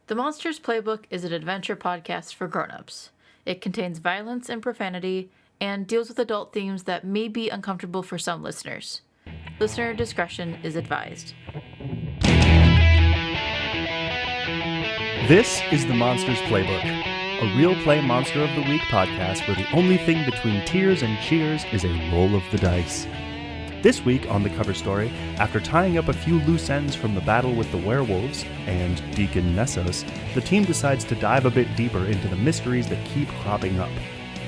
The Monstrous Playbook is an adventure podcast for grown-ups. It contains violence and profanity and deals with adult themes that may be uncomfortable for some listeners. Listener discretion is advised. This is the Monsters Playbook, a real play Monster of the Week podcast where the only thing between tears and cheers is a roll of the dice. This week on the cover story, after tying up a few loose ends from the battle with the werewolves and Deacon Nessos, the team decides to dive a bit deeper into the mysteries that keep cropping up.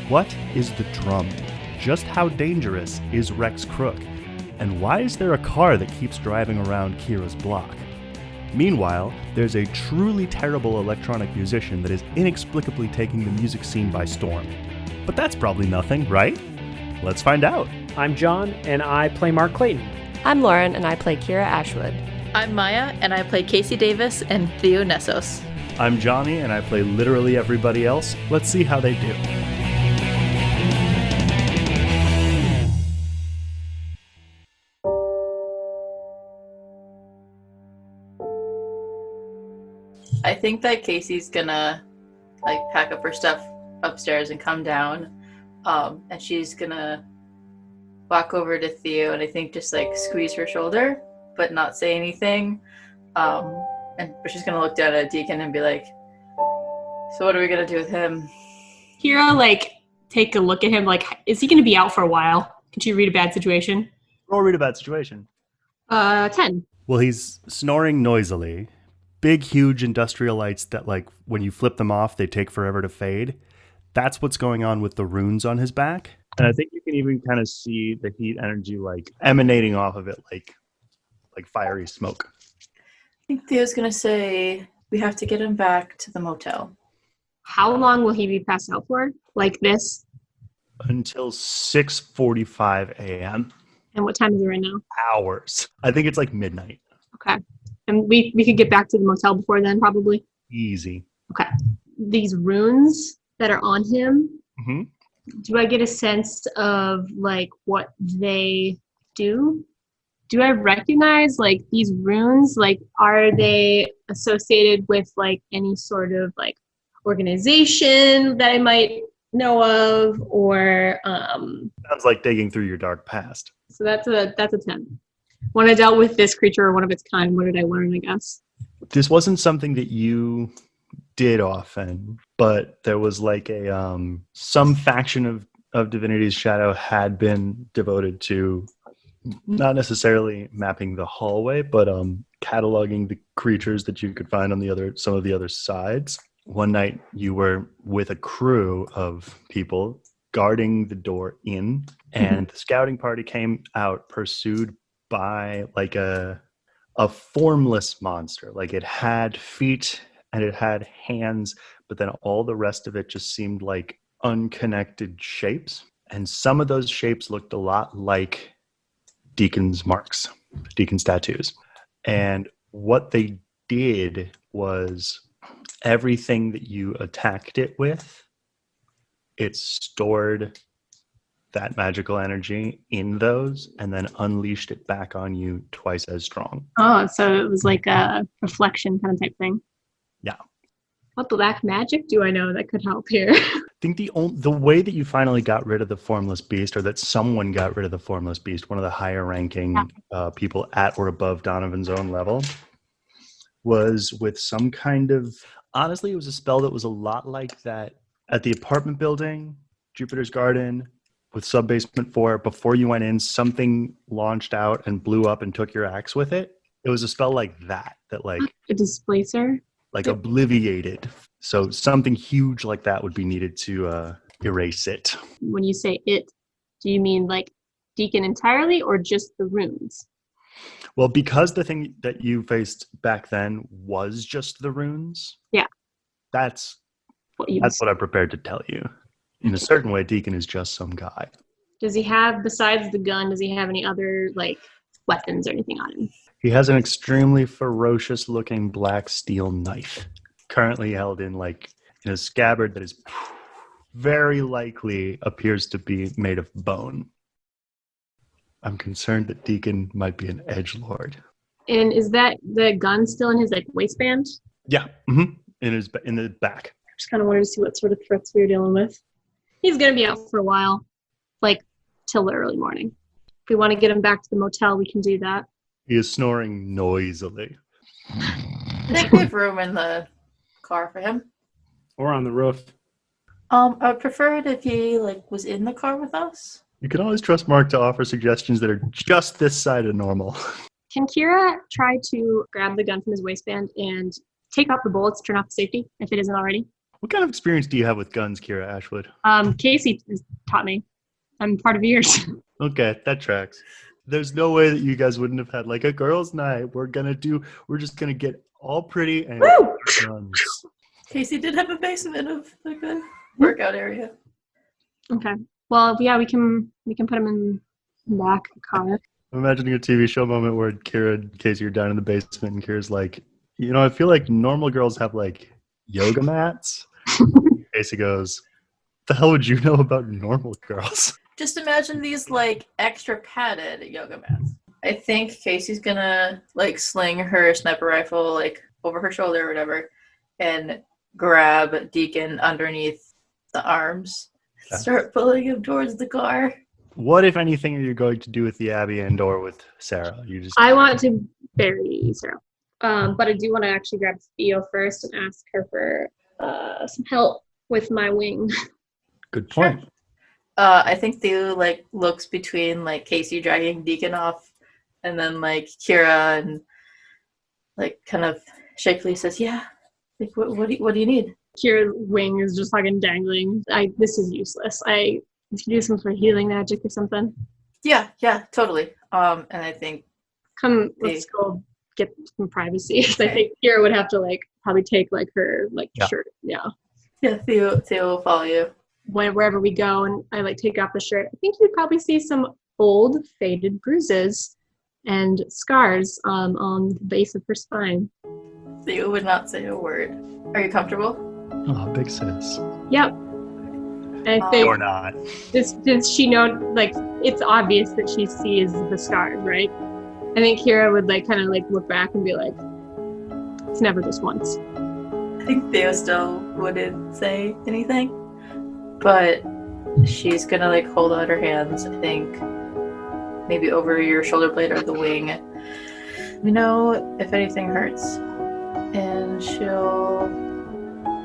What is the drum? Just how dangerous is Rex Crook? And why is there a car that keeps driving around Kira's block? Meanwhile, there's a truly terrible electronic musician that is inexplicably taking the music scene by storm. But that's probably nothing, right? Let's find out. I'm John, and I play Mark Clayton. I'm Lauren, and I play Kira Ashwood. I'm Miah, and I play Casey Davis and Theo Nessos. I'm Jonny, and I play literally everybody else. Let's see how they do. I think that Casey's gonna pack up her stuff upstairs and come down, and she's gonna walk over to Theo and I think just squeeze her shoulder but not say anything, but she's gonna look down at Deacon and be like, so what are we gonna do with him? Kira take a look at him is he gonna be out for a while? Can she read a bad situation? Roll read a bad situation. 10. Well, he's snoring noisily. Big, huge industrial lights that, when you flip them off, they take forever to fade. That's what's going on with the runes on his back. And I think you can even kind of see the heat energy, emanating off of it, like fiery smoke. I think Theo's gonna say, we have to get him back to the motel. How long will he be passed out for? Like this? Until 6:45 a.m. And what time is it right now? Hours. I think it's midnight. Okay. And we could get back to the motel before then, probably? Easy. Okay. These runes that are on him, Mm-hmm. do I get a sense of, what they do? Do I recognize, these runes? Are they associated with, any sort of, organization that I might know of? Or, Sounds like digging through your dark past. So that's a 10. When I dealt with this creature or one of its kind, what did I learn, I guess? This wasn't something that you did often, but there was some faction of Divinity's Shadow had been devoted to not necessarily mapping the hallway, but cataloging the creatures that you could find on some of the other sides. One night you were with a crew of people guarding the door in, and the scouting party came out pursued by a formless monster. It had feet and it had hands, but then all the rest of it just seemed like unconnected shapes. And some of those shapes looked a lot like Deacon's marks, Deacon's tattoos. And what they did was everything that you attacked it with, it stored that magical energy in those and then unleashed it back on you twice as strong. Oh, so it was like a reflection kind of type thing. Yeah. What black magic do I know that could help here? I think the way that you finally got rid of the formless beast, or that someone got rid of the formless beast, one of the higher ranking people at or above Donovan's own level, was with some kind of, honestly, it was a spell that was a lot like that at the apartment building, Jupiter's Garden, with Sub-Basement 4. Before you went in, something launched out and blew up and took your axe with it. It was a spell like that A displacer? Obliviated. So something huge like that would be needed to erase it. When you say it, do you mean Deacon entirely or just the runes? Well, because the thing that you faced back then was just the runes. Yeah. That's what I'm prepared to tell you. In a certain way, Deacon is just some guy. Does he have, besides the gun, does he have any other weapons or anything on him? He has an extremely ferocious looking black steel knife, currently held in a scabbard that is very likely appears to be made of bone. I'm concerned that Deacon might be an edgelord. And is that the gun still in his waistband? Yeah. Mm-hmm. in the back. Just kind of wanted to see what sort of threats we were dealing with. He's going to be out for a while, like till the early morning. If we want to get him back to the motel, we can do that. He is snoring noisily. I think we have room in the car for him. Or on the roof. I'd prefer it if he was in the car with us. You can always trust Mark to offer suggestions that are just this side of normal. Can Kira try to grab the gun from his waistband and take out the bullets, turn off the safety, if it isn't already? What kind of experience do you have with guns, Kira Ashwood? Casey has taught me. I'm part of yours. Okay, that tracks. There's no way that you guys wouldn't have had a girls' night. We're just gonna get all pretty and guns. Casey did have a basement of a workout area. Okay. Well, yeah, we can put him in the back of the car. I'm imagining a TV show moment where Kira and Casey are down in the basement and Kira's like, I feel like normal girls have yoga mats. Casey goes, the hell would you know about normal girls? Just imagine these extra padded yoga mats. I think Casey's gonna sling her sniper rifle over her shoulder or whatever and grab Deacon underneath the arms. Okay. Start pulling him towards the car. What, if anything, are you going to do with the Abby and/or with Sarah? I want to bury Sarah, but I do want to actually grab Theo first and ask her for some help with my wing. Good point. Sure. I think Theo looks between Casey dragging Deacon off, and then Kira and kind of shakily says, "Yeah, what do you need?" Kira's wing is just dangling. This is useless. I should do some sort of healing magic or something. Yeah, totally. And I think let's go get some privacy. Okay. I think Kira would have to probably take her shirt. Yeah. Yeah, Theo will follow you. Wherever we go, and I take off the shirt, I think you'd probably see some old faded bruises and scars on the base of her spine. Theo would not say a word. Are you comfortable? Oh, big sis. Yep. I think or not. Does she know? It's obvious that she sees the scars, right? I think Kira would kind of look back and be like, "It's never just once." I think Theo still wouldn't say anything. But she's gonna hold out her hands, I think, maybe over your shoulder blade or the wing. If anything hurts. And she'll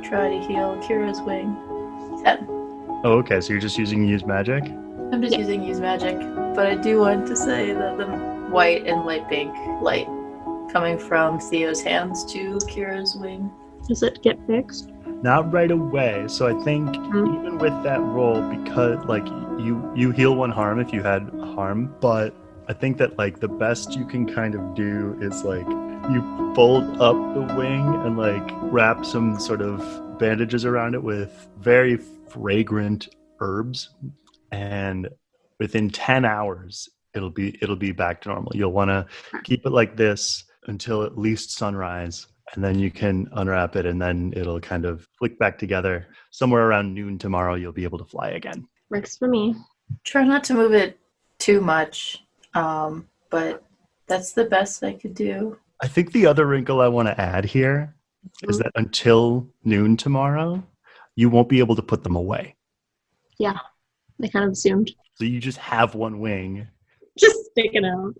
try to heal Kira's wing. 10. Oh, okay, so you're just using use magic? I'm just using use magic. But I do want to say that the white and light pink light coming from Theo's hands to Kira's wing. Does it get fixed? Not right away. So I think even with that roll, because you heal one harm if you had harm, but I think that the best you can kind of do is you fold up the wing and wrap some sort of bandages around it with very fragrant herbs, and within 10 hours it'll be back to normal. You'll want to keep it like this until at least sunrise. And then you can unwrap it, and then it'll kind of flick back together. Somewhere around noon tomorrow, you'll be able to fly again. Works for me. Try not to move it too much, but that's the best I could do. I think the other wrinkle I want to add here is that until noon tomorrow, you won't be able to put them away. Yeah, I kind of assumed. So you just have one wing. Just sticking out.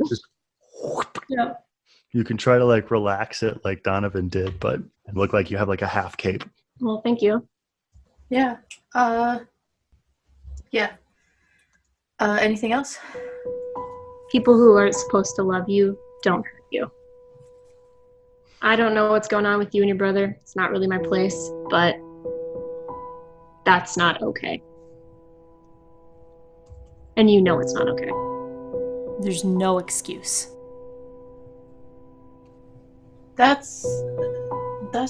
Yeah. You can try to relax it like Donovan did, but it look like you have a half cape. Well, thank you. Yeah. Yeah. Anything else? People who are supposed to love you don't hurt you. I don't know what's going on with you and your brother. It's not really my place, but that's not okay. And you know it's not okay. There's no excuse. That's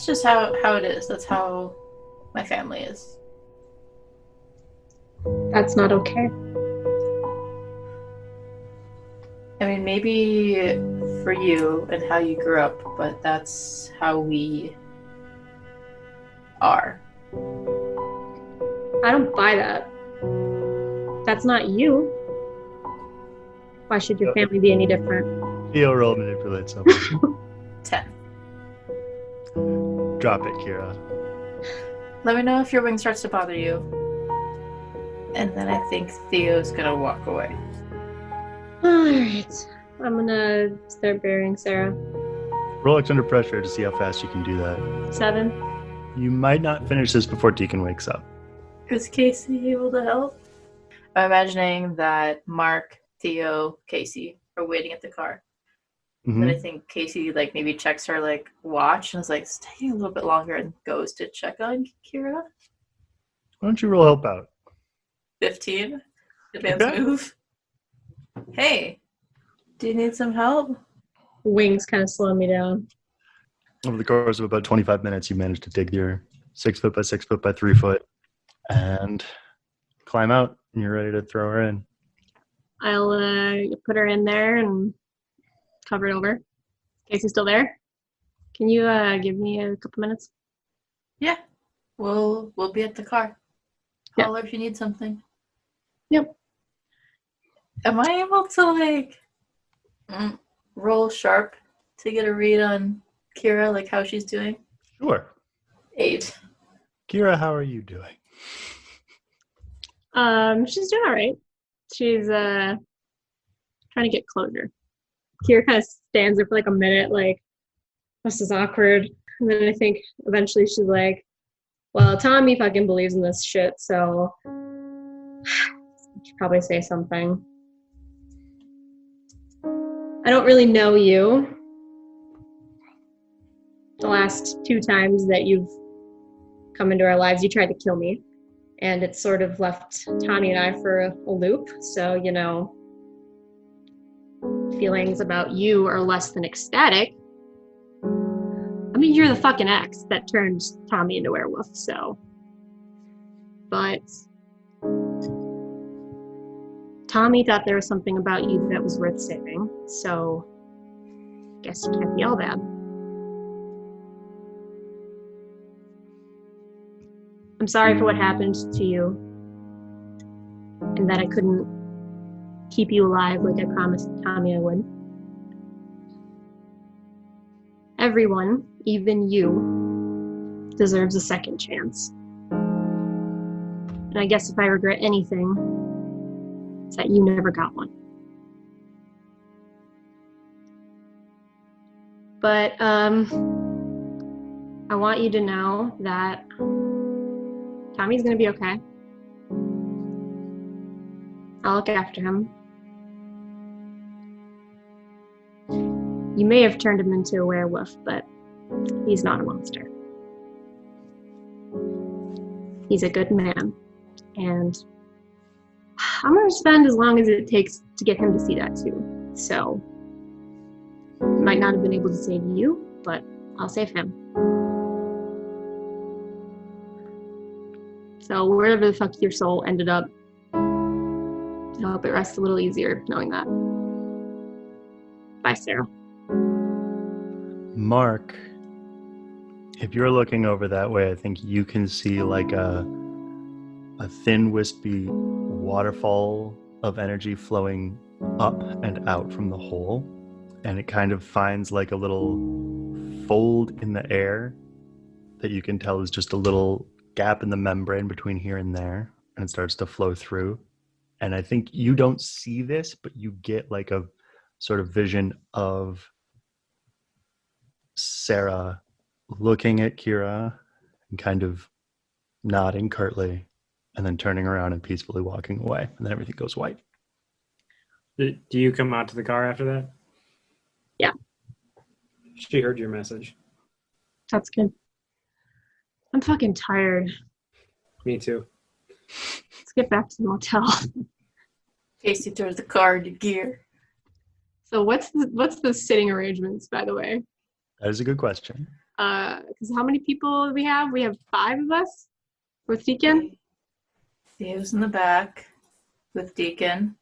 just how it is. That's how my family is. That's not okay. I mean, maybe for you and how you grew up, but that's how we are. I don't buy that. That's not you. Why should your family be any different? Theo roll manipulate someone. 10. Drop it, Kira. Let me know if your wing starts to bother you. And then I think Theo's gonna walk away. Alright. I'm gonna start burying Sarah. Roll X under pressure to see how fast you can do that. 7. You might not finish this before Deacon wakes up. Is Casey able to help? I'm imagining that Mark, Theo, Casey are waiting at the car. Mm-hmm. And I think Casey maybe checks her watch and is it's taking a little bit longer and goes to check on Kira. Why don't you roll help out? 15. Advanced move. Hey, do you need some help? Wings kind of slow me down. Over the course of about 25 minutes, you managed to dig your 6 foot by 6 foot by 3 foot and climb out, and you're ready to throw her in. I'll put her in there and cover it over. Casey's still there? Can you give me a couple minutes? Yeah. We'll be at the car. Yeah. Holler if you need something. Yep. Am I able to roll sharp to get a read on Kira, how she's doing? Sure. 8. Kira, how are you doing? She's doing all right. She's trying to get closure. Kira kind of stands there for a minute, this is awkward. And then I think eventually she's like, well, Tommy fucking believes in this shit, so I should probably say something. I don't really know you. The last 2 times that you've come into our lives, you tried to kill me. And it sort of left Tommy and I for a loop. So, feelings about you are less than ecstatic. I mean, you're the fucking ex that turned Tommy into a werewolf, so. But Tommy thought there was something about you that was worth saving, so guess you can't be all bad. I'm sorry for what happened to you, and that I couldn't keep you alive like I promised Tommy I would. Everyone, even you, deserves a second chance. And I guess if I regret anything, it's that you never got one. But I want you to know that Tommy's gonna be okay. I'll look after him. You may have turned him into a werewolf, but he's not a monster. He's a good man. And I'm gonna spend as long as it takes to get him to see that too. So, might not have been able to save you, but I'll save him. So wherever the fuck your soul ended up, I hope it rests a little easier knowing that. Bye, Sarah. Mark, if you're looking over that way, I think you can see a thin, wispy waterfall of energy flowing up and out from the hole. And it kind of finds a little fold in the air that you can tell is just a little gap in the membrane between here and there. And it starts to flow through. And I think you don't see this, but you get a sort of vision of Sarah looking at Kira and kind of nodding curtly and then turning around and peacefully walking away. And then everything goes white. Do you come out to the car after that? Yeah. She heard your message. That's good. I'm fucking tired. Me too. Let's get back to the motel. Casey throws the car into gear. So what's the sitting arrangements, by the way? That is a good question. Because how many people do we have? We have 5 of us with Deacon. Theo's in the back with Deacon.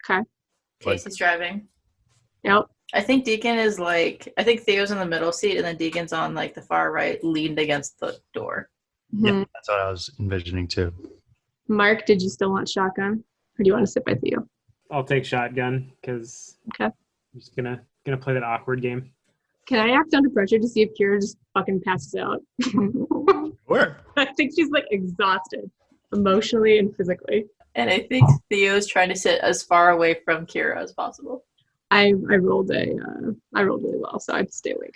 Okay. Casey's driving. Yep. I think Deacon is I think Theo's in the middle seat and then Deacon's on the far right, leaned against the door. Mm-hmm. Yeah, that's what I was envisioning too. Mark, did you still want shotgun? Or do you want to sit by Theo? I'll take shotgun because Okay. I'm just gonna play that awkward game. Can I act under pressure to see if Kira just fucking passes out? Sure. I think she's like exhausted, emotionally and physically. And I think Theo's trying to sit as far away from Kira as possible. I rolled really well, so I'd stay awake.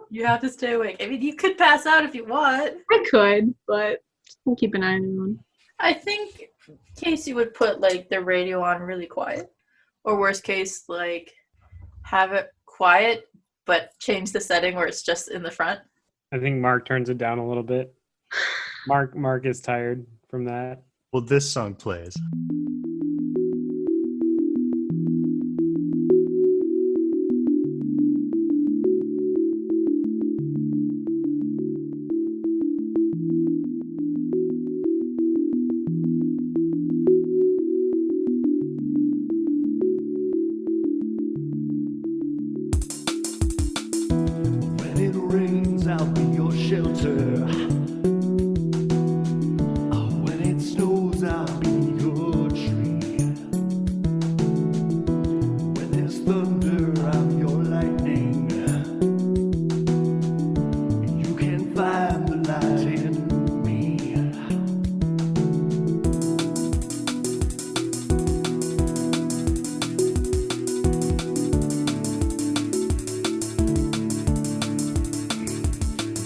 You have to stay awake. I mean, you could pass out if you want. I could, but just keep an eye on everyone. I think Casey would put like the radio on really quiet, or worst case, like have it quiet but change the setting where it's just in the front. I think Mark turns it down a little bit. Mark is tired from that. Well, this song plays. When it rains, I'll be your shelter. When it snows, I'll be your tree. When there's thunder, I'm your lightning. You can find the light in me.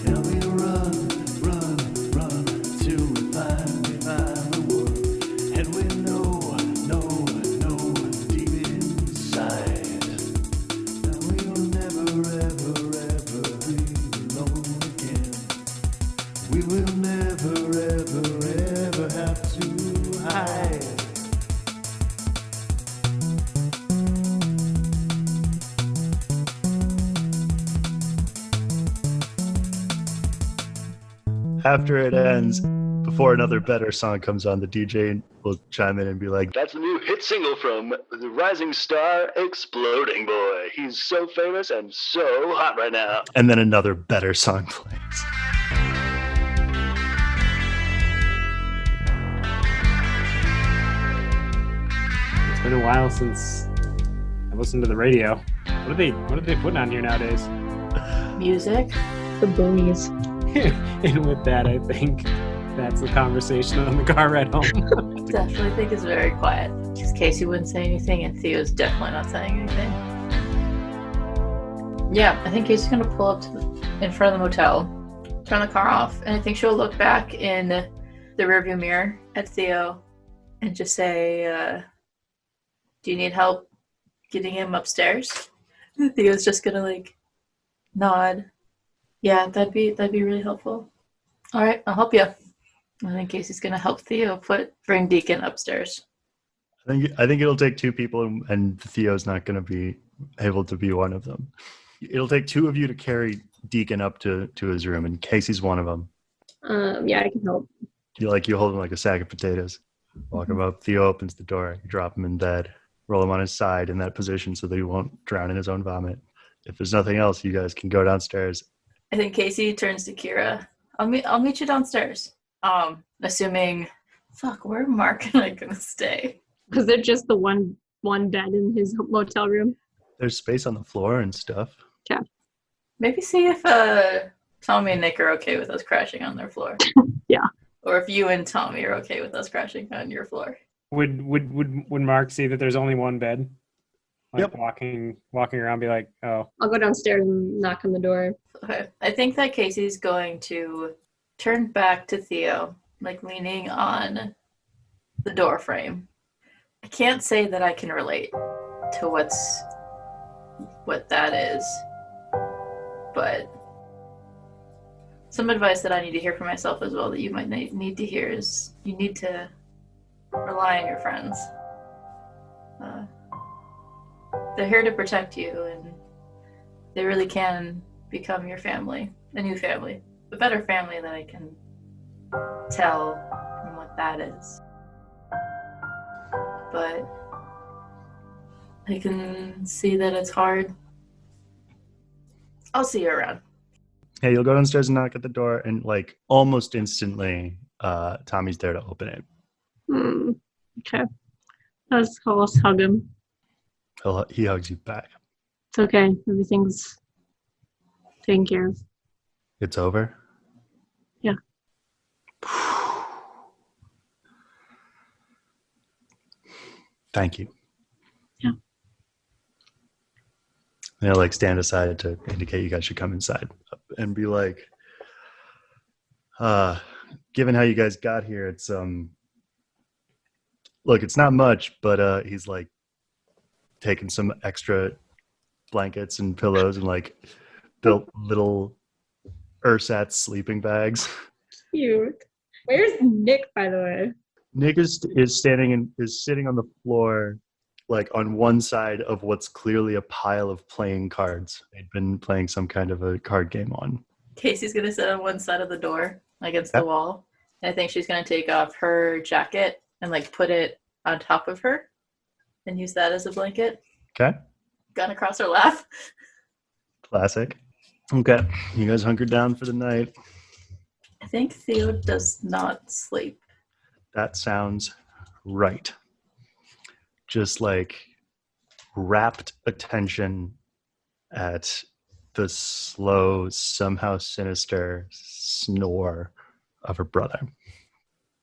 Tell me run, run, run till we find the world. And we know deep inside that we'll never, ever be alone again. We will never, ever have to hide. After it ends, before another better song comes on, the DJ will chime in and be like, "That's the new hit single from the rising star, Exploding Boy. He's so famous and so hot right now." And then another better song plays. It's been a while since I listened to the radio. What are they putting on here nowadays? Music. The boonies. And with that, I think that's the conversation on the car ride home. Definitely think it's very quiet. Just Casey wouldn't say anything, and Theo's definitely not saying anything. Yeah, I think Casey's gonna pull up in front of the motel, turn the car off, and I think she'll look back in the rearview mirror at Theo and just say, "Do you need help getting him upstairs?" And Theo's just gonna like nod. Yeah, that'd be really helpful. All right, I'll help you. I think Casey's gonna help Theo bring Deacon upstairs. I think it'll take two people, and Theo's not going to be able to be one of them. It'll take two of you to carry Deacon up to his room, and Casey's one of them. Yeah, I can help. You hold him like a sack of potatoes. Walk him up. Theo opens the door. You drop him in bed. Roll him on his side in that position so that he won't drown in his own vomit. If there's nothing else, you guys can go downstairs. I think Casey turns to Kira. I'll meet you downstairs. Assuming, where am Mark and I gonna stay? Was there just the one bed in his motel room? There's space on the floor and stuff. Yeah. Maybe see if Tommy and Nick are okay with us crashing on their floor. Yeah. Or if you and Tommy are okay with us crashing on your floor. Would Mark see that there's only one bed? Like Yep. walking around, be like, oh. I'll go downstairs and knock on the door. Okay. I think that Casey's going to turn back to Theo, like leaning on the door frame. I can't say that I can relate to what that is, but some advice that I need to hear for myself as well that you might need to hear is you need to rely on your friends. They're here to protect you, and they really can become your family, a new family, a better family that I can tell from what that is. But I can see that it's hard. I'll see you around. Hey, you'll go downstairs and knock at the door, and like almost instantly, Tommy's there to open it. Okay. Let's hug him. He hugs you back. It's okay. Everything's taken care of. It's over? Yeah. Thank you. Yeah. They'll like stand aside to indicate you guys should come inside and be like, given how you guys got here, it's look, it's not much, but he's like taking some extra blankets and pillows and like built little ersatz sleeping bags. Cute. Where's Nick, by the way? Nick is sitting on the floor, like on one side of what's clearly a pile of playing cards. They'd been playing some kind of a card game on. Casey's gonna sit on one side of the door against Yep. the wall. And I think she's gonna take off her jacket and like put it on top of her and use that as a blanket. Okay. Gun across her lap. Classic. Okay. You guys hunkered down for the night. I think Theo does not sleep. That sounds right. Just like rapt attention at the slow, somehow sinister snore of her brother.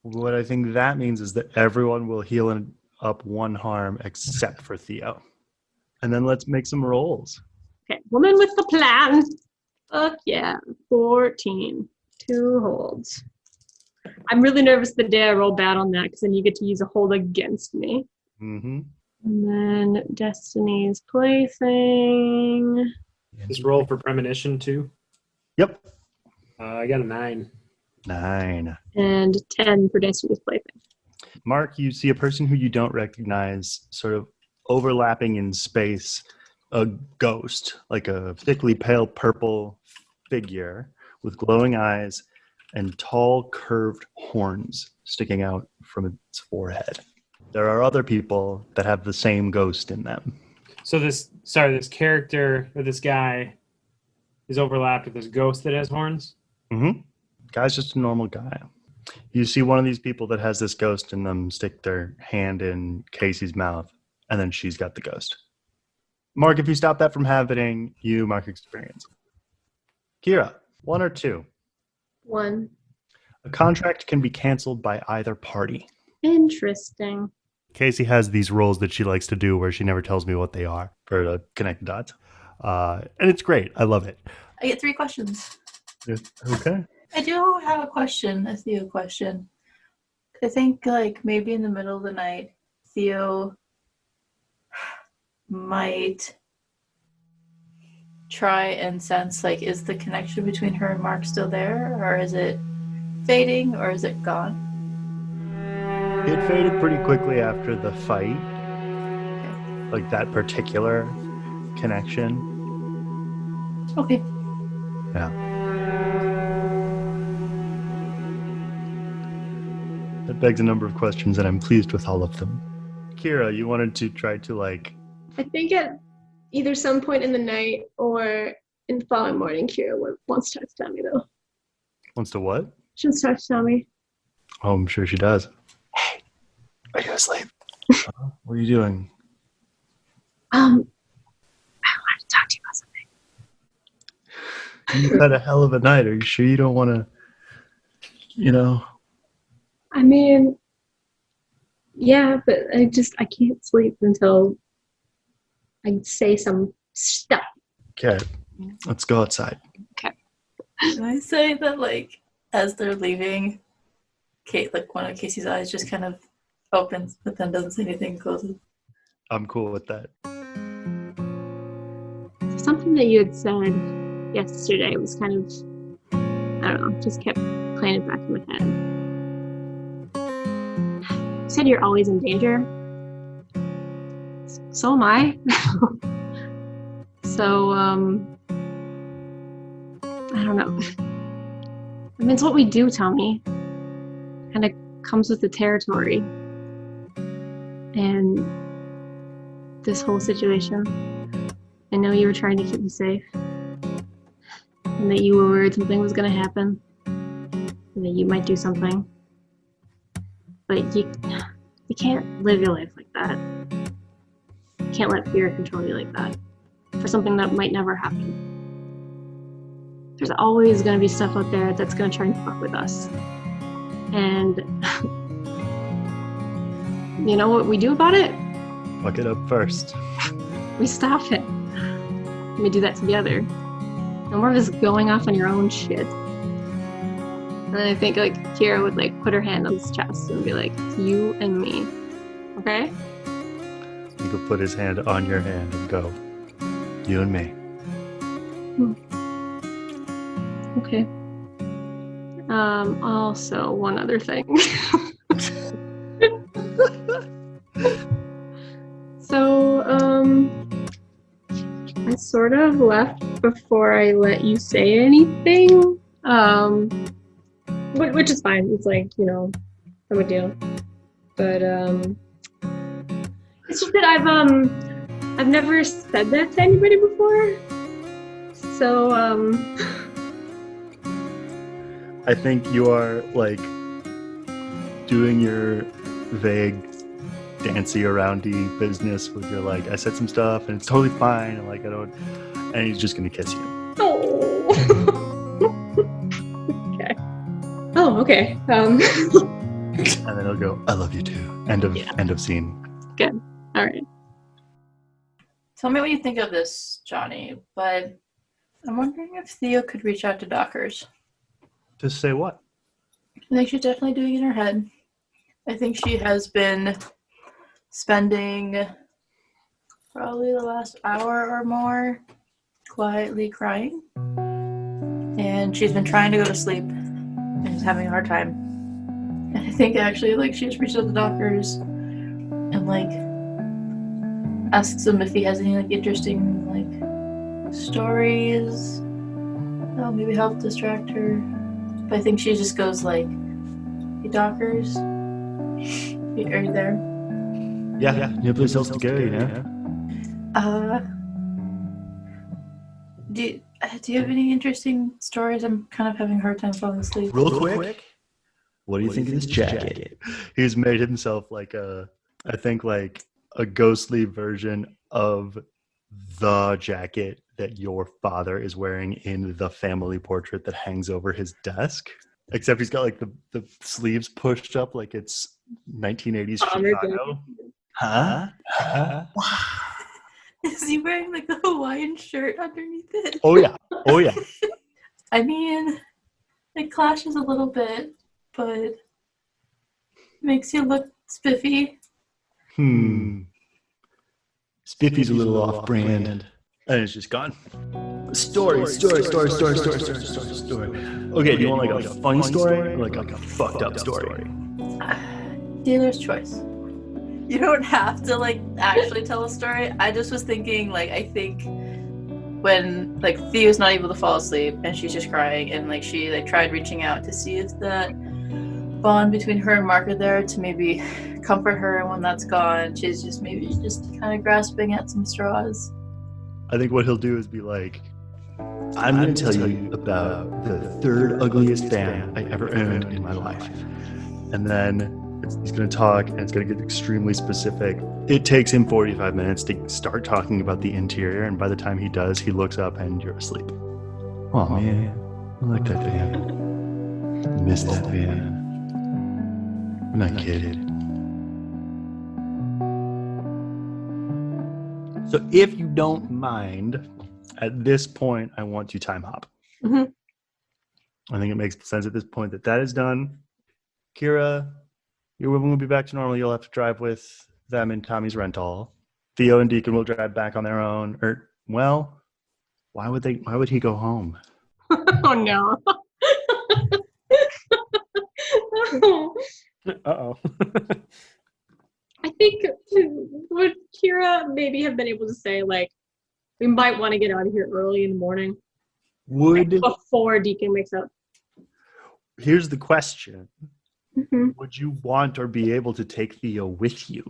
What I think that means is that everyone will heal up one harm except for Theo. And then let's make some rolls. Okay, woman with the plan. Fuck yeah. 14. 2 holds. I'm really nervous the day I roll bad on that because then you get to use a hold against me. Mm-hmm. And then Destiny's Plaything. Just roll for premonition too. Yep. I got a 9. 9. And 10 for Destiny's Plaything. Mark, you see a person who you don't recognize sort of overlapping in space, a ghost, like a thickly pale purple figure with glowing eyes and tall curved horns sticking out from its forehead. There are other people that have the same ghost in them. So this character or this guy is overlapped with this ghost that has horns. Mm-hmm. Guy's just a normal guy. You see one of these people that has this ghost in them stick their hand in Casey's mouth, and then she's got the ghost. Mark, if you stop that from happening, you mark experience. Kira, 1 or 2? 1. A contract can be canceled by either party. Interesting. Casey has these roles that she likes to do where she never tells me what they are for the connect the dots. And it's great. I love it. I get 3 questions. Okay. I do have a question, a Theo question. I think like maybe in the middle of the night, Theo might try and sense like, is the connection between her and Mark still there, or is it fading, or is it gone? It faded pretty quickly after the fight. Okay. Like that particular connection. Okay. Yeah. That begs a number of questions, and I'm pleased with all of them. Kira, you wanted to try to like... I think at either some point in the night or in the following morning, Kira wants to touch me though. Wants to what? She wants to touch me. Oh, I'm sure she does. Hey, are you asleep? What are you doing? I wanted to talk to you about something. You've had a hell of a night. Are you sure you don't want to, I mean, yeah, but I can't sleep until I say some stuff. Okay, let's go outside. Can I say that like as they're leaving, Kate, like one of Casey's eyes just kind of opens, but then doesn't say anything and closes. I'm cool with that. Something that you had said yesterday was kind of, I don't know, just kept playing it back in my head. You said you're always in danger. So am I. So, I don't know. I mean, it's what we do, Tommy. Kind of comes with the territory. And this whole situation, I know you were trying to keep me safe. And that you were worried something was going to happen. And that you might do something. But you can't live your life like that. You can't let fear control you like that. For something that might never happen. there's always going to be stuff out there that's going to try and fuck with us. And you know what we do about it? Fuck it up first. We stop it. We do that together. No more of this going off on your own shit. And I think like Kira would like put her hand on his chest and be like, it's you and me. Okay? He could put his hand on your hand and go, you and me. Okay. Also, one other thing. So, I sort of left before I let you say anything. Which is fine. It's like, you know, no big deal. But, it's just that I've never said that to anybody before. So, I think you are like doing your vague dancey aroundy business with your like, I said some stuff and it's totally fine and like I don't, and he's just gonna kiss you. oh. Okay. Oh, okay. And then he'll go, I love you too. End of scene. Good. All right. Tell me what you think of this, Jonny, but I'm wondering if Theo could reach out to Dockers. To say what? I think she's definitely doing it in her head. I think she has been spending probably the last hour or more quietly crying. And she's been trying to go to sleep and is having a hard time. And I think actually like she just reached out to Dockers and like asks him if he has any like interesting like stories that'll maybe help distract her. But I think she just goes like, hey Dockers, are you there? Yeah. No place else to go, you know? Do you have any interesting stories? I'm kind of having a hard time falling asleep. Real quick, what do you think of this jacket? He's made himself like I think like a ghostly version of the jacket that your father is wearing in the family portrait that hangs over his desk. Except he's got like the sleeves pushed up like it's 1980s Chicago. Huh? Is he wearing like a Hawaiian shirt underneath it? Oh yeah. I mean, it clashes a little bit, but makes you look spiffy. Spiffy's a little off-brand. And it's just gone. Story. Okay, do you want like a funny story or like a fucked up story? Dealer's choice. You don't have to like actually tell a story. I just was thinking like I think when like Theo's not able to fall asleep and she's just crying and like she like tried reaching out to see if that bond between her and Mark are there to maybe comfort her, and when that's gone she's just maybe just kind of grasping at some straws. I think what he'll do is be like, I'm going to tell you about the third ugliest band I ever owned in my life. And then he's going to talk and it's going to get extremely specific. It takes him 45 minutes to start talking about the interior, and by the time he does, he looks up and you're asleep. Oh man, I like that band. I miss that band. I'm not kidding. So if you don't mind, at this point, I want to time hop. Mm-hmm. I think it makes sense at this point that is done. Kira, your woman will be back to normal. You'll have to drive with them in Tommy's rental. Theo and Deacon will drive back on their own. Or, well, why would he go home? Oh no. Uh-oh. I think would Kira maybe have been able to say like, we might want to get out of here early in the morning. Would Before Deacon wakes up. Here's the question. Mm-hmm. Would you want or be able to take Theo with you?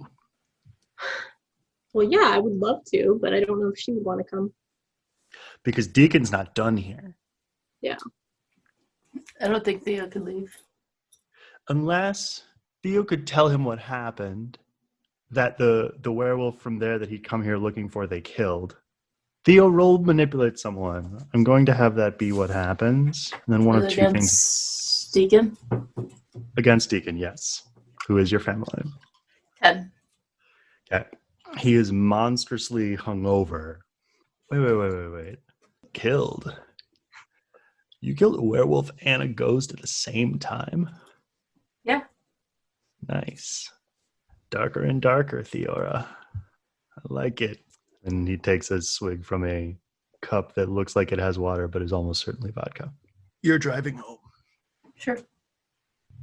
Well, yeah, I would love to, but I don't know if she would want to come. Because Deacon's not done here. Yeah. I don't think Theo could leave. Unless Theo could tell him what happened, that the werewolf from there that he'd come here looking for, they killed. Theo, roll manipulate someone. I'm going to have that be what happens. And then one of two things Against Deacon. against Deacon, yes. Who is your family? 10. Okay. He is monstrously hungover. Wait. Killed. You killed a werewolf and a ghost at the same time? Yeah. Nice. Darker and darker, Theora. I like it. And he takes a swig from a cup that looks like it has water, but is almost certainly vodka. You're driving home. Sure.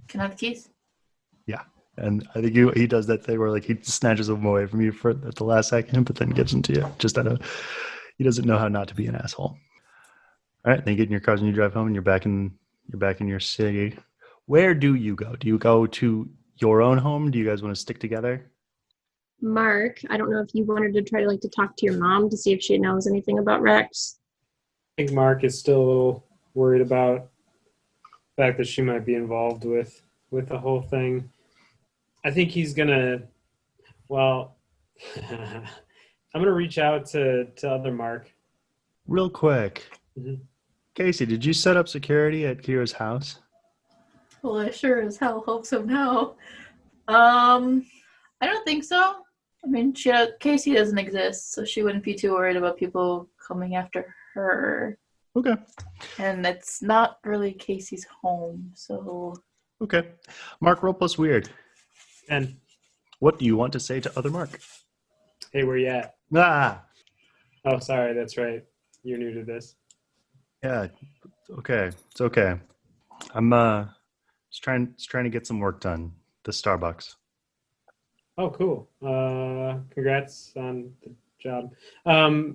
Can I have the keys? Yeah. And I think he does that thing where like he snatches them away from you at the last second, but then gives them to you. He doesn't know how not to be an asshole. All right, then you get in your cars and you drive home, and you're back in your city. Where do you go? Do you go to your own home? Do you guys want to stick together? Mark, I don't know if you wanted to try to talk to your mom to see if she knows anything about Rex. I think Mark is still a little worried about the fact that she might be involved with the whole thing. I think he's gonna. Well, I'm gonna reach out to other Mark. Real quick. Mhm. Casey, did you set up security at Kira's house? Well, I sure as hell hope so now. I don't think so. I mean, Casey doesn't exist, so she wouldn't be too worried about people coming after her. Okay. And it's not really Casey's home, so... Okay. Mark, roll plus weird. And What do you want to say to other Mark? hey, where you at? Ah! Oh, sorry, that's right. You're new to this. Yeah. Okay. It's okay. I'm just trying to get some work done. The Starbucks. Oh, cool. Congrats on the job.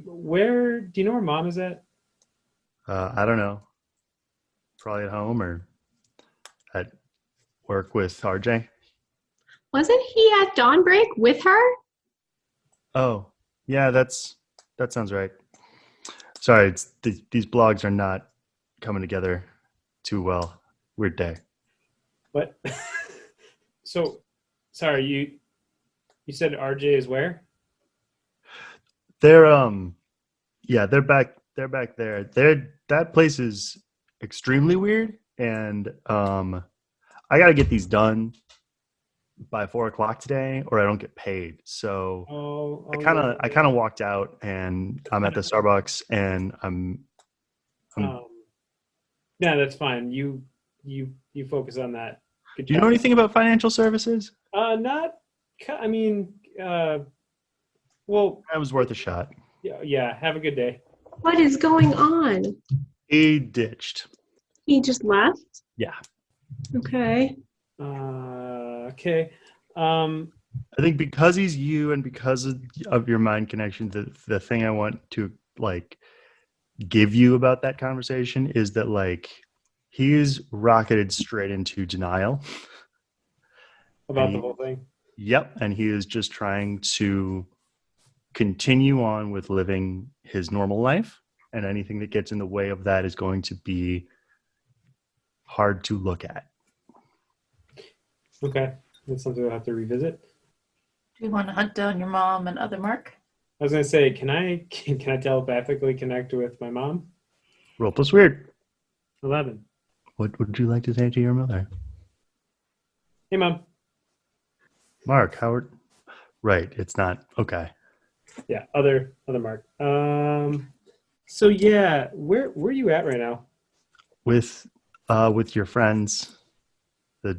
Where do you know where Mom is at? I don't know. Probably at home or at work with RJ. Wasn't he at Dawnbreak with her? Oh, yeah, that sounds right. Sorry, these blogs are not coming together too well. Weird day. What? So, sorry, you said RJ is where? They're they're back there. That place is extremely weird, and I gotta get these done by 4:00 today, or I don't get paid. So I kind of walked out, and I'm at the Starbucks, and I'm yeah, that's fine. You focus on that. Good Do you know job. anything about financial services? Not. I mean, well, That was worth a shot. yeah. Have a good day. What is going on? He ditched. He just left? Yeah. Okay. Okay. I think because he's you and because of your mind connection, the thing I want to give you about that conversation is that he's rocketed straight into denial About the whole thing. Yep, and he is just trying to continue on with living his normal life, and anything that gets in the way of that is going to be hard to look at. Okay, that's something we'll have to revisit. Do you want to hunt down your mom and other Mark? I was gonna say, can I telepathically connect with my mom? Roll plus weird. 11. What would you like to say to your mother? Hey, Mom. Mark, Howard. Right, it's not okay. Yeah, other Mark. So yeah, where are you at right now? With your friends, the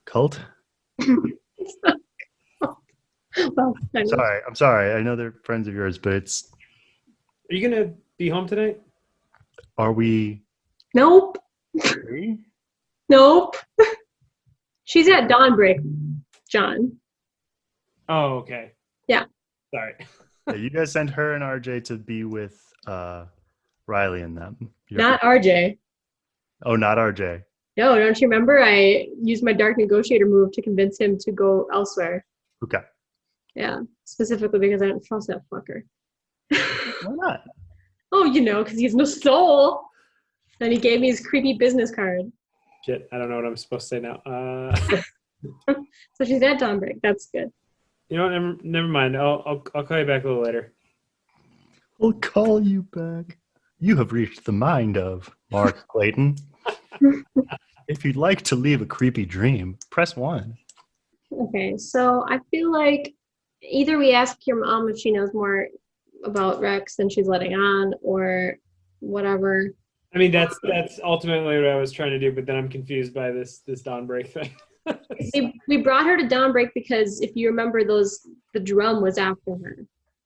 cult. Well, I mean, I'm sorry. I know they're friends of yours, but Are you gonna be home tonight? are we? nope. Nope. She's at Dawnbreak, John. Oh, okay. Yeah. Sorry. Yeah, you guys sent her and RJ to be with Riley and them. Not RJ. Oh, not RJ. No, don't you remember? I used my Dark Negotiator move to convince him to go elsewhere. Okay. Yeah, specifically because I don't trust that fucker. Why not? Oh, because he has no soul. Then he gave me his creepy business card. Shit, I don't know what I'm supposed to say now. So she's at Dawnbreak. That's good. You know what? Never mind. I'll call you back a little later. I'll call you back. You have reached the mind of Mark Clayton. If you'd like to leave a creepy dream, press 1. Okay, so I feel like either we ask your mom if she knows more about Rex than she's letting on, or whatever. I mean, that's ultimately what I was trying to do, but then I'm confused by this Dawnbreak thing. We brought her to Dawnbreak because if you remember, the drum was after her.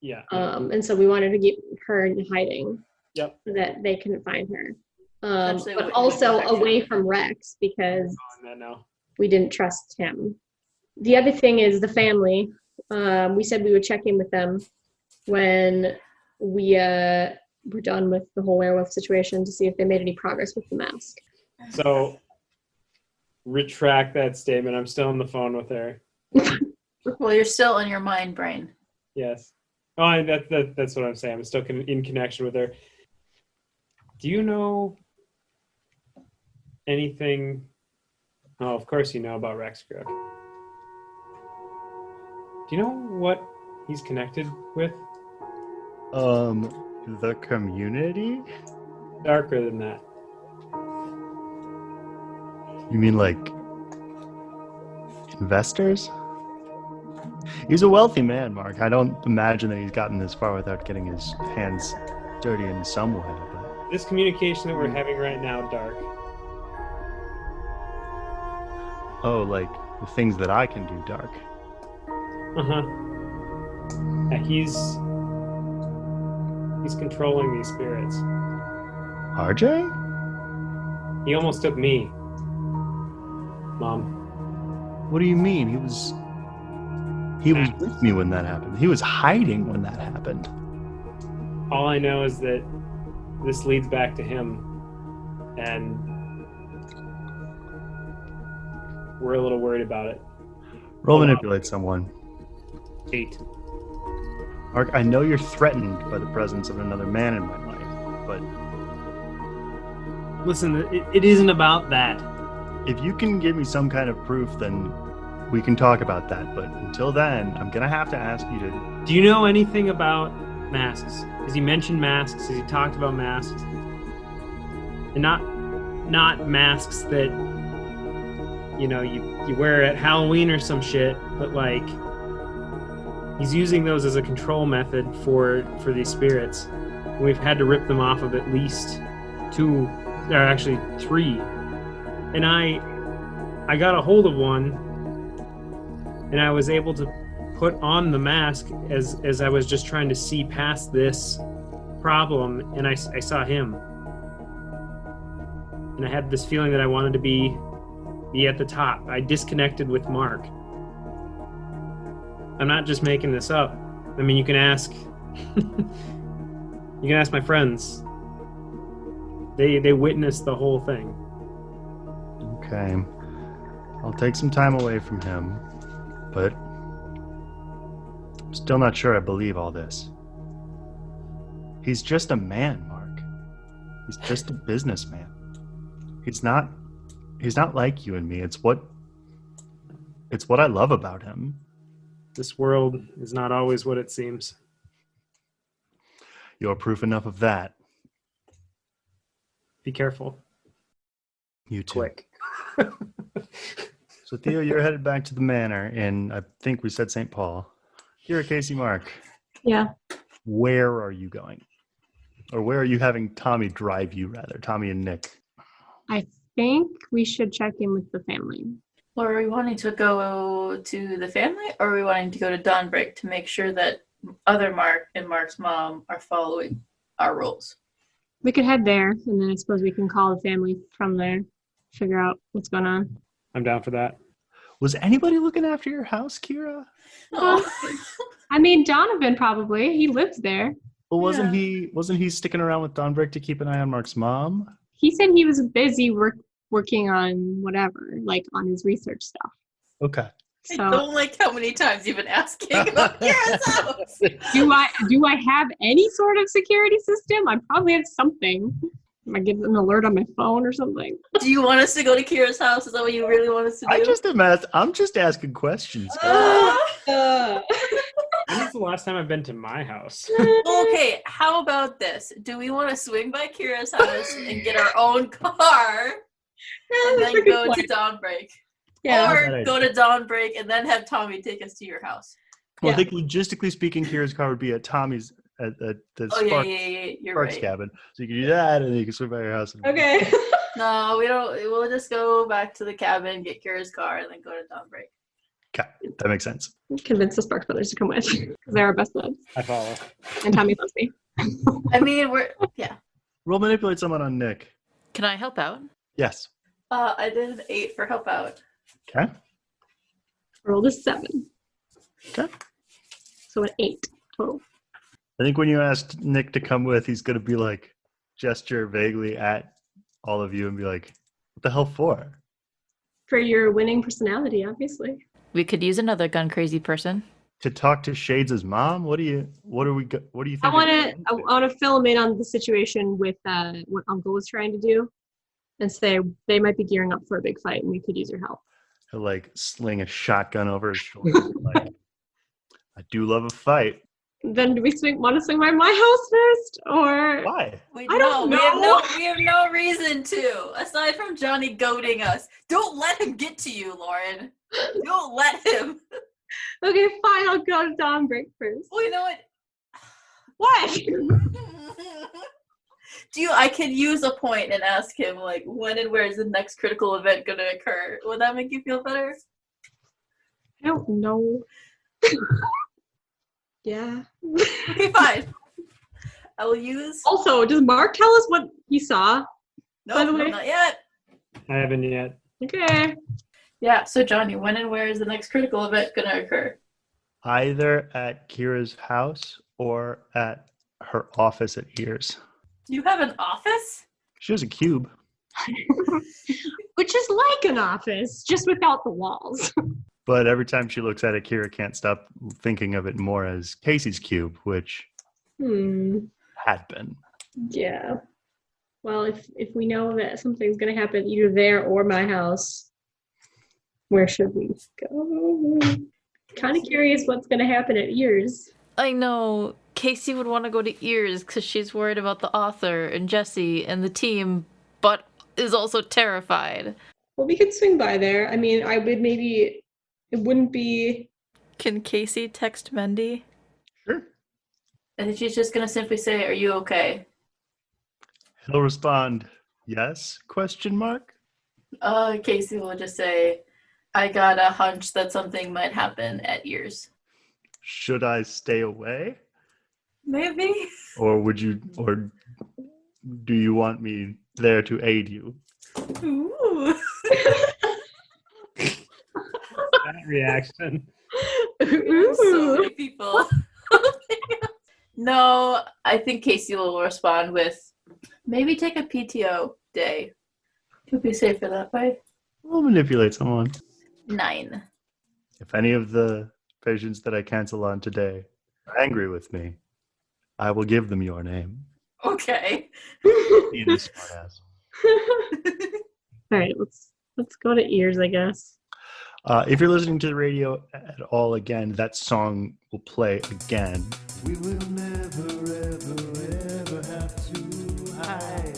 Yeah. And so we wanted to keep her in hiding. Yep. So that they couldn't find her. Essentially But what also protection. away from Rex because No. we didn't trust him. The other thing is the family. We said we would check in with them when we were done with the whole werewolf situation to see if they made any progress with the mask. So, retract that statement. I'm still on the phone with her. Well, you're still in your mind brain. Yes. Oh, that's what I'm saying. I'm still in connection with her. Do you know anything? Oh, of course you know about Rex Grubb. Do you know what he's connected with? The community? Darker than that. You mean like investors? He's a wealthy man, Mark. I don't imagine that he's gotten this far without getting his hands dirty in some way. But This communication that we're having right now, Dark. oh, like the things that I can do, Dark. Yeah, he's controlling these spirits. RJ? He almost took me, Mom. What do you mean? He was with me when that happened. He was hiding when that happened. All I know is that this leads back to him, and we're a little worried about it. Roll manipulate someone. 8. Mark, I know you're threatened by the presence of another man in my life, but Listen, it isn't about that. if you can give me some kind of proof, then we can talk about that. But until then, I'm going to have to ask you to... Do you know anything about masks? Has he mentioned masks? Has he talked about masks? And not masks that, you know, you wear at Halloween or some shit, but like he's using those as a control method for these spirits. And we've had to rip them off of at least 2, or actually 3. And I got a hold of one, and I was able to put on the mask as I was just trying to see past this problem, and I saw him. And I had this feeling that I wanted to be at the top. I disconnected with Mark. I'm not just making this up. I mean, you can ask you can ask my friends. They witnessed the whole thing. Okay. I'll take some time away from him, but I'm still not sure I believe all this. He's just a man, Mark. He's just a businessman. He's not like you and me. It's what I love about him. This world is not always what it seems. You're proof enough of that. Be careful. You too. Quick. So Theo, you're headed back to the manor in, I think we said St. Paul. Here at Casey Mark. Yeah. Where are you going? Or where are you having Tommy drive you, rather? Tommy and Nick. I think we should check in with the family. Well, are we wanting to go to the family, or are we wanting to go to Dawnbreak to make sure that other Mark and Mark's mom are following our rules? We could head there, and then I suppose we can call the family from there, figure out what's going on. I'm down for that. Was anybody looking after your house, Kira? Oh. I mean, Donovan probably. He lives there. Well, wasn't Yeah. he sticking around with Dawnbreak to keep an eye on Mark's mom? He said he was busy working on whatever, like on his research stuff. Okay. I So don't like how many times you've been asking about Kira's house. do I have any sort of security system? I probably have something. Am I getting an alert on my phone or something? Do you want us to go to Kira's house? Is that what you really want us to do? I'm just asking questions. Uh, When was the last time I've been to my house? Okay, how about this? Do we want to swing by Kira's house and get our own car and then go to Dawnbreak? Yeah. Or go to Dawnbreak and then have Tommy take us to your house? Well, I Yeah. think logistically speaking, Kira's car would be at Tommy's at the Oh, Sparks, yeah. You're Sparks right. cabin. So you can do that, and then you can swing by your house. Okay. No, we don't. We'll just go back to the cabin, get Kira's car, and then go to Dawnbreak. Okay, that makes sense. Convince the Sparks brothers to come with because they're our best buds. I follow. And Tommy loves me. I mean, Roll manipulate someone on Nick. Can I help out? Yes. I did an 8 for help out. Okay. Rolled a 7. Okay. So an 8 total. I think when you asked Nick to come with, he's going to be like, gesture vaguely at all of you and be like, what the hell for? For your winning personality, obviously. We could use another gun crazy person. To talk to Shades' mom? What do you think? I want to fill him in on the situation with what Uncle was trying to do, and say they might be gearing up for a big fight, and we could use your help. He'll like sling a shotgun over his shoulder. Like, I do love a fight. Then do we want to swing by my house first, or Why? I don't know. We have no reason to, aside from Jonny goading us. Don't let him get to you, Lauren. Don't let him. Okay, fine. I'll go to Dawnbreak first. Well, you know what? What? I could use a point and ask him, like, when and where is the next critical event going to occur? Would that make you feel better? I don't know. Yeah. Okay, fine. I will use. Also, does Mark tell us what he saw? by the No, way? not yet. I haven't yet. Okay. Yeah, so Jonny, when and where is the next critical event going to occur? Either at Kira's house or at her office at Ears. You have an office? She has a cube. Which is like an office, just without the walls. But every time she looks at it, Kira can't stop thinking of it more as Casey's cube, which had been. Yeah. Well, if we know that something's going to happen either there or my house, where should we go? Kind of curious what's going to happen at Ears. I know Casey would want to go to Ears because she's worried about the author and Jesse and the team, but is also terrified. Well, we could swing by there. I mean, I would maybe... It wouldn't be... Can Casey text Mendy? Sure. I think she's just going to simply say, "Are you okay?" He'll respond, yes, question mark. Casey will just say, "I got a hunch that something might happen at Ears." Should I stay away? Maybe. Or do you want me there to aid you? Ooh. That reaction. So many people. No, I think Casey will respond with, maybe take a PTO day. Could be safer that way. We'll manipulate someone. 9. If any of the patients that I cancel on today are angry with me, I will give them your name. Okay. Being a smartass. All right, let's go to Ears, I guess. If you're listening to the radio at all again, that song will play again. We will never, ever, ever have to hide.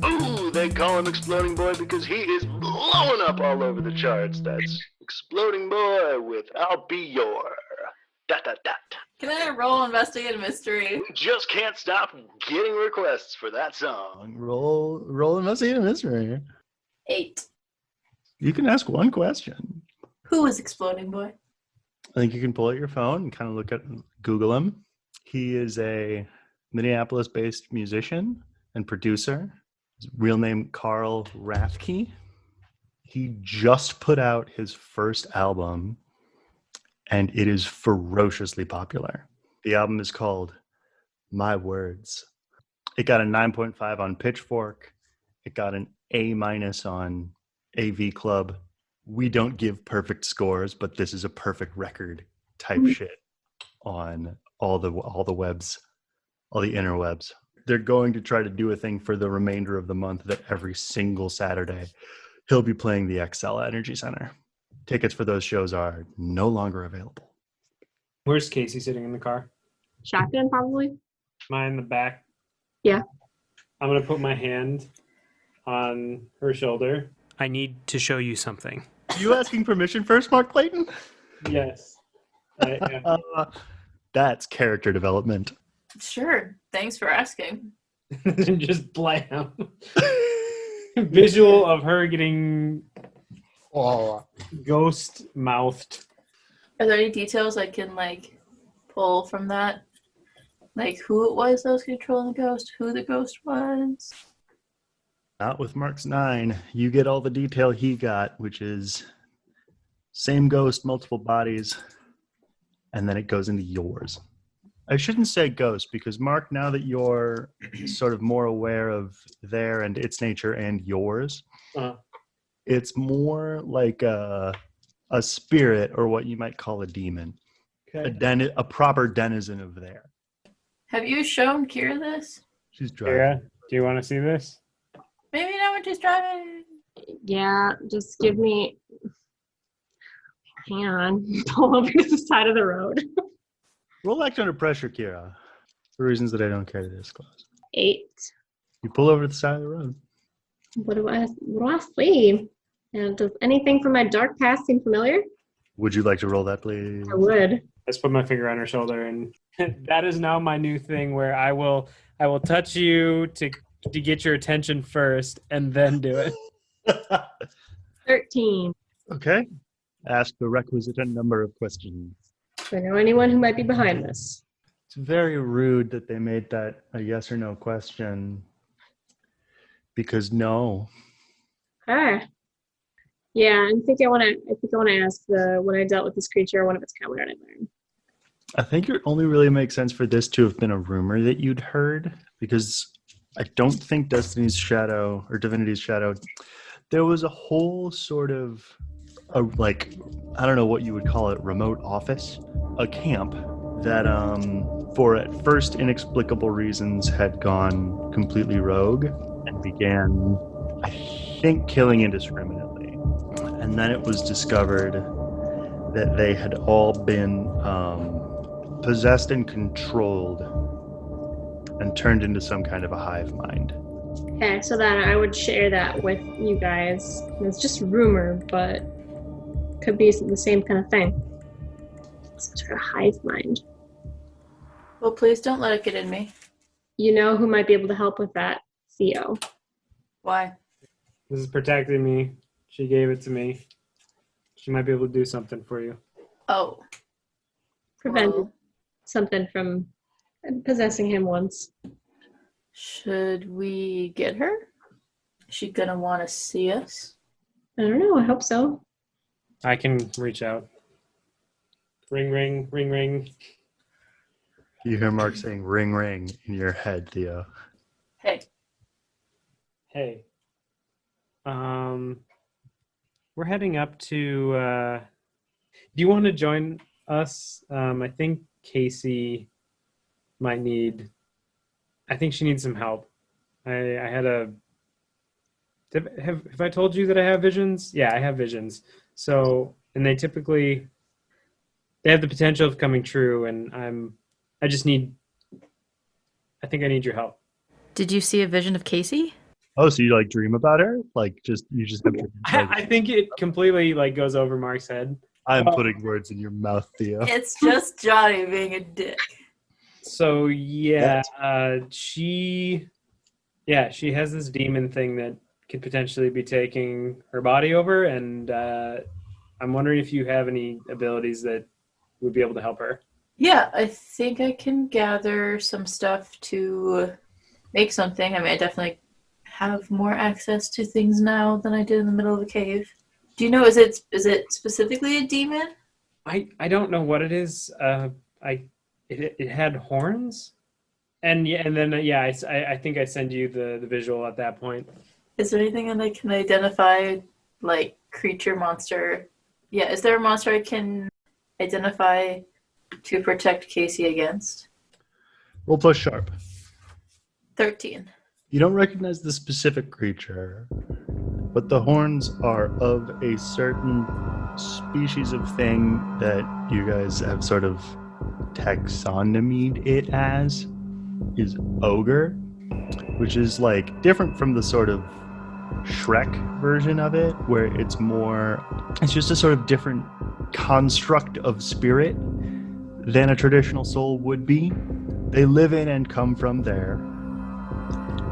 Ooh, they call him Exploding Boy because he is blowing up all over the charts. That's Exploding Boy with I'll Be Your... ... Can I roll investigate a mystery? Just can't stop getting requests for that song. Roll investigate a mystery. 8. You can ask one question. Who is Exploding Boy? I think you can pull out your phone and kind of Google him. He is a Minneapolis-based musician and producer. His real name, Carl Rathke. He just put out his first album, and it is ferociously popular. The album is called My Words. It got a 9.5 on Pitchfork. It got an A- on AV Club. We don't give perfect scores, but this is a perfect record type shit on all the webs, all the interwebs. they're going to try to do a thing for the remainder of the month that every single Saturday he'll be playing the XL Energy Center. Tickets for those shows are no longer available. Where's Casey sitting in the car? Shotgun, probably. Mine in the back. Yeah. I'm going to put my hand on her shoulder. I need to show you something. You asking permission first, Mark Clayton? Yes. That's character development. Sure. Thanks for asking. Just blam. Visual of her getting ghost mouthed. Are there any details I can pull from that? Like who it was that was controlling the ghost, who the ghost was? Not with Mark's 9. You get all the detail he got, which is same ghost, multiple bodies, and then it goes into yours. I shouldn't say ghost because Mark, now that you're sort of more aware of their and its nature and yours, it's more like a spirit or what you might call a demon, a proper denizen of there. Have you shown Kira this? She's driving. Kira, do you want to see this? Maybe not when she's driving. Yeah, just give me. Hang on. Pull over to the side of the road. Roll act under pressure, Kira, for reasons that I don't care to disclose. 8. You pull over to the side of the road. What do I see? And does anything from my dark past seem familiar? Would you like to roll that, please? I would. I just put my finger on her shoulder, and that is now my new thing where I will touch you to get your attention first and then do it. 13. Okay. Ask the requisite number of questions. Do I know anyone who might be behind this? It's very rude that they made that a yes or no question. Because no. Okay. Yeah, I think I want to ask when I dealt with this creature, one of its kind, what did I learn? I think it only really makes sense for this to have been a rumor that you'd heard, because I don't think Destiny's Shadow or Divinity's Shadow, there was a whole sort of I don't know what you would call it, remote office, a camp that for at first inexplicable reasons had gone completely rogue and began, I think, killing indiscriminately. And then it was discovered that they had all been possessed and controlled and turned into some kind of a hive mind. Okay, so that I would share that with you guys. It's just rumor, but could be the same kind of thing. Some sort of hive mind. Well, please don't let it get in me. You know who might be able to help with that? Theo. Why? This is protecting me. She gave it to me. She might be able to do something for you. Oh. Prevent Well, something from possessing him once. should we get her? Is she gonna want to see us? I don't know. I hope so. I can reach out. Ring, ring, ring, ring. You hear Mark saying ring, ring in your head, Theo. Hey. Hey. We're heading up to, do you want to join us? I think Casey might need, I think she needs some help. Have I told you that I have visions? Yeah, I have visions. So, and they have the potential of coming true, and I think I need your help. Did you see a vision of Casey? Oh, so you dream about her? You just have dreams. I think it completely goes over Mark's head. I'm putting words in your mouth, Theo. It's just Jonny being a dick. So yeah, she has this demon thing that could potentially be taking her body over, and I'm wondering if you have any abilities that would be able to help her. Yeah, I think I can gather some stuff to make something. I mean, I definitely have more access to things now than I did in the middle of a cave. Do you know, is it specifically a demon? I don't know what it is. It had horns, and I think I send you the visual at that point. Is there anything that I can identify, like creature, monster? Yeah, is there a monster I can identify to protect Casey against? Roll plus sharp. 13. You don't recognize the specific creature, but the horns are of a certain species of thing that you guys have sort of taxonomied it as, is ogre, which is like different from the sort of Shrek version of it, where it's just a sort of different construct of spirit than a traditional soul would be. They live in and come from there,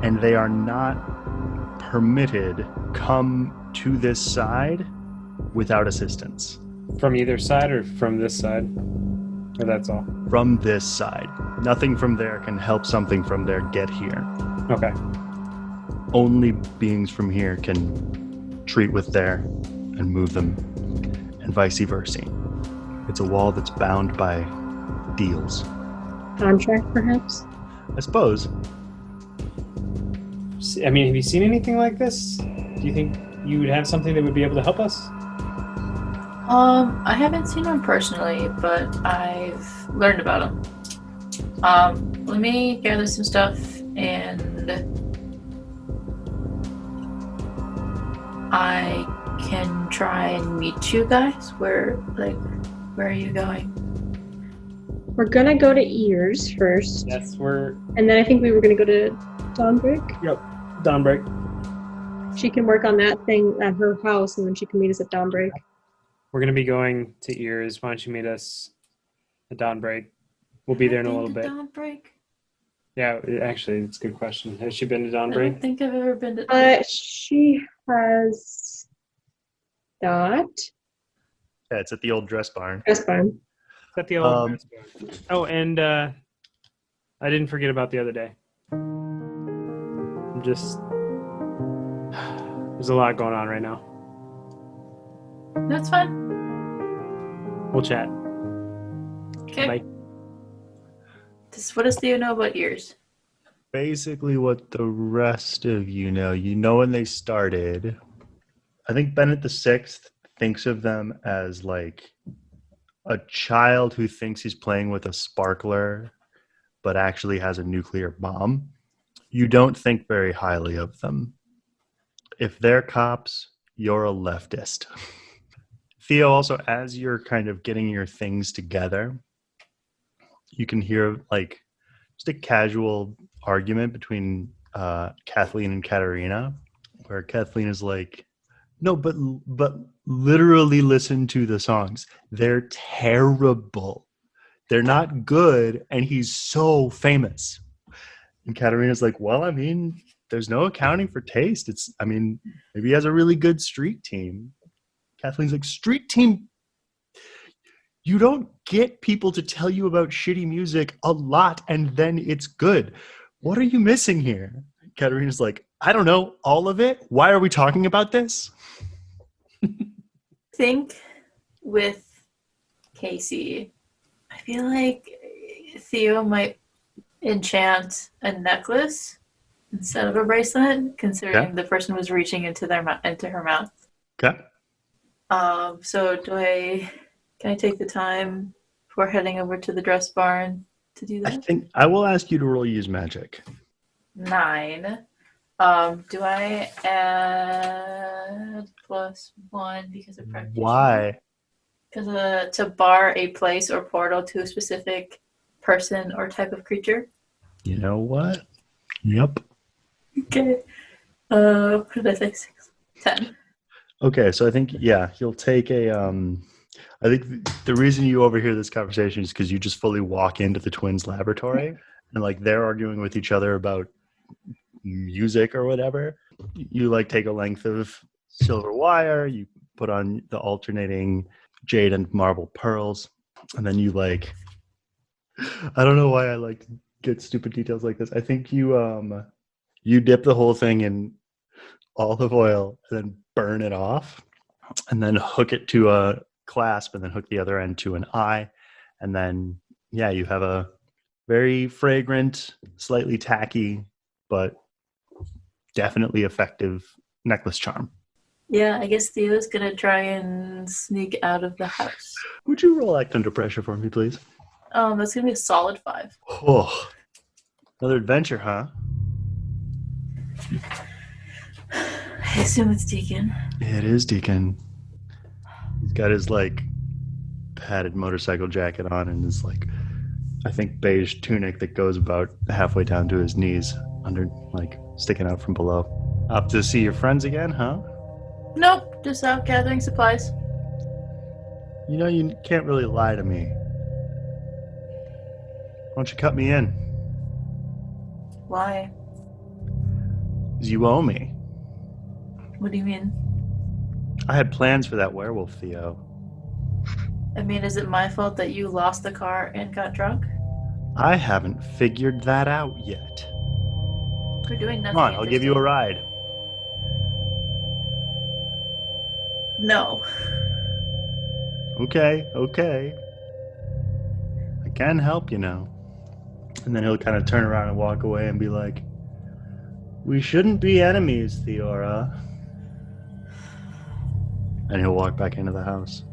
and they are not permitted come to this side without assistance. From either side or from this side? Or that's all? From this side. Nothing from there can help something from there get here. Okay. Only beings from here can treat with there and move them, and vice versa. It's a wall that's bound by deals. Contract, perhaps? I suppose. I mean, have you seen anything like this? Do you think you would have something that would be able to help us? I haven't seen one personally, but I've learned about them. Let me gather some stuff, and I can try and meet you guys. Where are you going? We're gonna go to Ears first. Yes, we're... And then I think we were gonna go to Dawnbreak. Yep, Dawnbreak. She can work on that thing at her house, and then she can meet us at Dawnbreak. We're going to be going to Ears. Why don't you meet us at Dawnbreak? We'll be there in a little bit. Dawnbreak? Yeah, actually, it's a good question. Has she been to I don't Dawnbreak? think I've ever been to. She has not. Yeah, it's at the old dress barn. That's fine. Is that the old... Oh, and I didn't forget about the other day. I'm just... There's a lot going on right now. That's fine. We'll chat. Okay. Bye. What does Theo know about ears? Basically what the rest of you know when they started, I think Bennett the Sixth thinks of them as like a child who thinks he's playing with a sparkler but actually has a nuclear bomb. You don't think very highly of them. If they're cops, you're a leftist. Theo, also, as you're kind of getting your things together, you can hear like just a casual argument between Kathleen and Katerina, where Kathleen is like, no, but literally listen to the songs. They're terrible. They're not good, and he's so famous. And Katerina's like, well, I mean, there's no accounting for taste. Maybe he has a really good street team. Kathleen's like, street team? You don't get people to tell you about shitty music a lot and then it's good. What are you missing here? Katerina's like, I don't know, all of it? Why are we talking about this? Think with Casey, I feel like Theo might enchant a necklace instead of a bracelet, considering the person was reaching into her mouth. Okay. So can I take the time before heading over to the dress barn to do that? I think I will ask you to roll use magic. 9. Do I add +1 because of practice? Why? Because to bar a place or portal to a specific person or type of creature. You know what? Yep. Okay. What did I say? 6. 10. Okay, so I think, he'll take a, I think the reason you overhear this conversation is because you just fully walk into the twins' laboratory and like they're arguing with each other about music or whatever. You like take a length of silver wire, you put on the alternating jade and marble pearls, and then you like, I don't know why I like to get stupid details like this. I think you dip the whole thing in olive oil and then burn it off and then hook it to a clasp and then hook the other end to an eye. And then, you have a very fragrant, slightly tacky, but definitely effective necklace charm. Yeah, I guess Theo's gonna try and sneak out of the house. Would you roll act under pressure for me, please? That's gonna be a solid 5. Oh, another adventure, huh? I assume it's Deacon. It is Deacon. He's got his like padded motorcycle jacket on and his like, I think, beige tunic that goes about halfway down to his knees, under like sticking out from below. Up to see your friends again, huh? Nope, just out gathering supplies. You know you can't really lie to me. Why don't you cut me in? Why? 'Cause you owe me. What do you mean? I had plans for that werewolf, Theo. I mean, is it my fault that you lost the car and got drunk? I haven't figured that out yet. We're doing nothing. Come on, I'll give you a ride. No. Okay. I can help, you know. And then he'll kind of turn around and walk away and be like, we shouldn't be enemies, Theora. And he'll walk back into the house.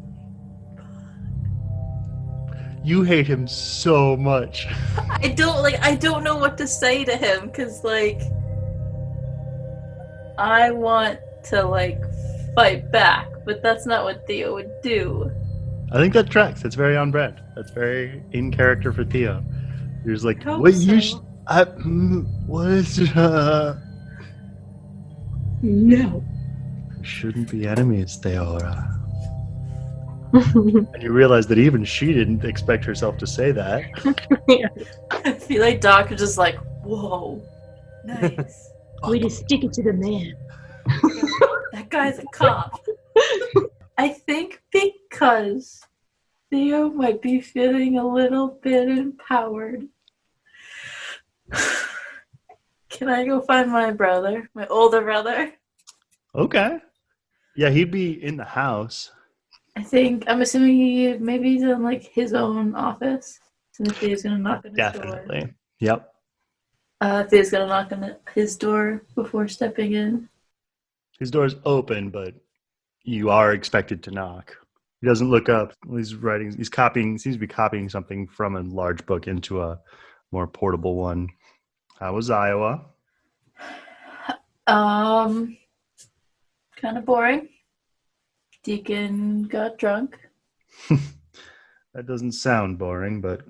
You hate him so much. I don't know what to say to him, because, like, I want to, like, fight back, but that's not what Theo would do. I think that tracks. That's very on brand. That's very in character for Theo. You're just like, Hope what you so. what is No. shouldn't be enemies, Theora. And you realize that even she didn't expect herself to say that. I feel like Doc is just like, whoa, nice. We just stick it to the man. That guy's a cop. I think because Theo might be feeling a little bit empowered. Can I go find my brother, my older brother? Okay. Yeah, he'd be in the house. I'm assuming maybe he's in like his own office. So if Theo's gonna knock on his Definitely. door. Yep. Theo's gonna knock on his door before stepping in. His door's open, but you are expected to knock. He doesn't look up. He's seems to be copying something from a large book into a more portable one. How was Iowa? Kind of boring. Deacon got drunk. That doesn't sound boring, but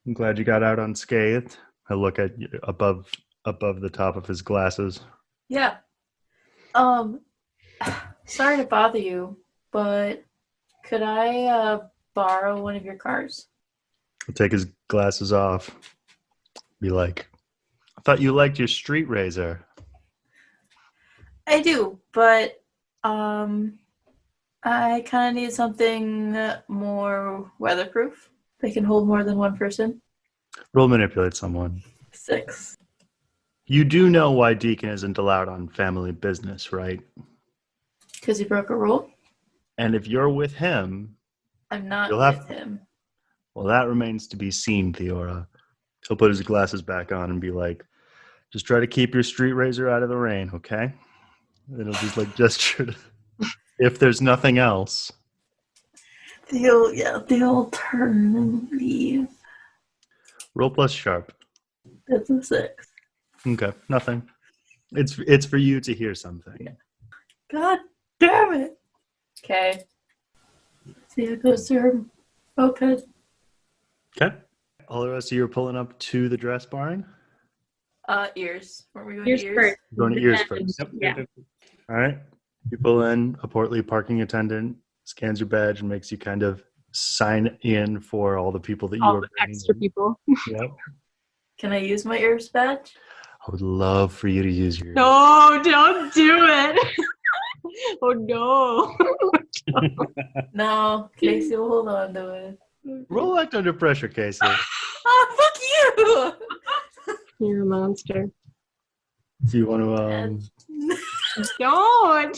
I'm glad you got out unscathed. I look at you above the top of his glasses. Yeah. Sorry to bother you, but could I borrow one of your cars? He'll take his glasses off. Be like, I thought you liked your street razor. I do, but I kind of need something more weatherproof. They can hold more than one person. Roll manipulate someone. 6. You do know why Deacon isn't allowed on family business, right? Because he broke a rule? And if you're with him, I'm not You'll with have- him. well, that remains to be seen, Theora. He'll put his glasses back on and be like, just try to keep your street razor out of the rain, okay? And he'll just like gesture to, if there's nothing else. They'll turn and leave. Roll plus sharp. That's a 6. Okay, nothing. It's for you to hear something. God damn it. Okay. Theo goes to her moped. Okay. All the rest of you are pulling up to the dress barn. Ears. Weren't we going Ears to ears? first. We're going to ears first. Yep. Yeah. All right. You pull in, a portly parking attendant scans your badge and makes you kind of sign in for all the people that you All are the bringing extra in. people. Yep. Can I use my ears badge? I would love for you to use your. No, don't do it. Oh no. No, Casey will hold on to it. Roll act under pressure, Casey. Oh, fuck you! You're a monster. Do you want to? Don't.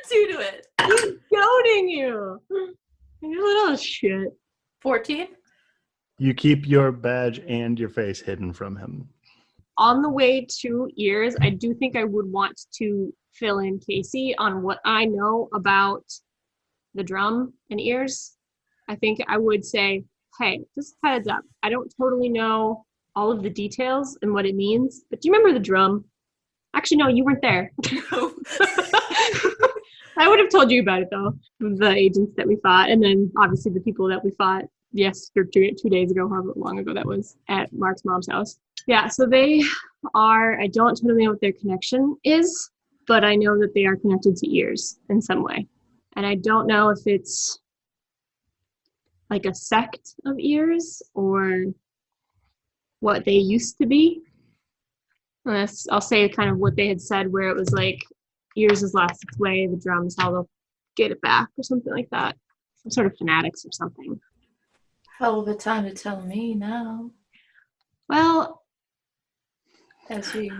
Two to it. He's goading you. You little shit. 14? You keep your badge and your face hidden from him. On the way to ears, I do think I would want to fill in Casey on what I know about the drum and ears. I think I would say, hey, just heads up. I don't totally know all of the details and what it means, but do you remember the drum? Actually, no, you weren't there. I would have told you about it, though. The agents that we fought, and then obviously the people that we fought, or 2 days ago, however long ago that was, at Mark's mom's house. Yeah, so they are, I don't totally know what their connection is, but I know that they are connected to ears in some way. And I don't know if it's like a sect of ears or what they used to be. I'll say kind of what they had said, where it was like, ears has lost its way, the drum is how they'll get it back, or something like that. Some sort of fanatics or something. Hell of a time to tell me now. Well, as we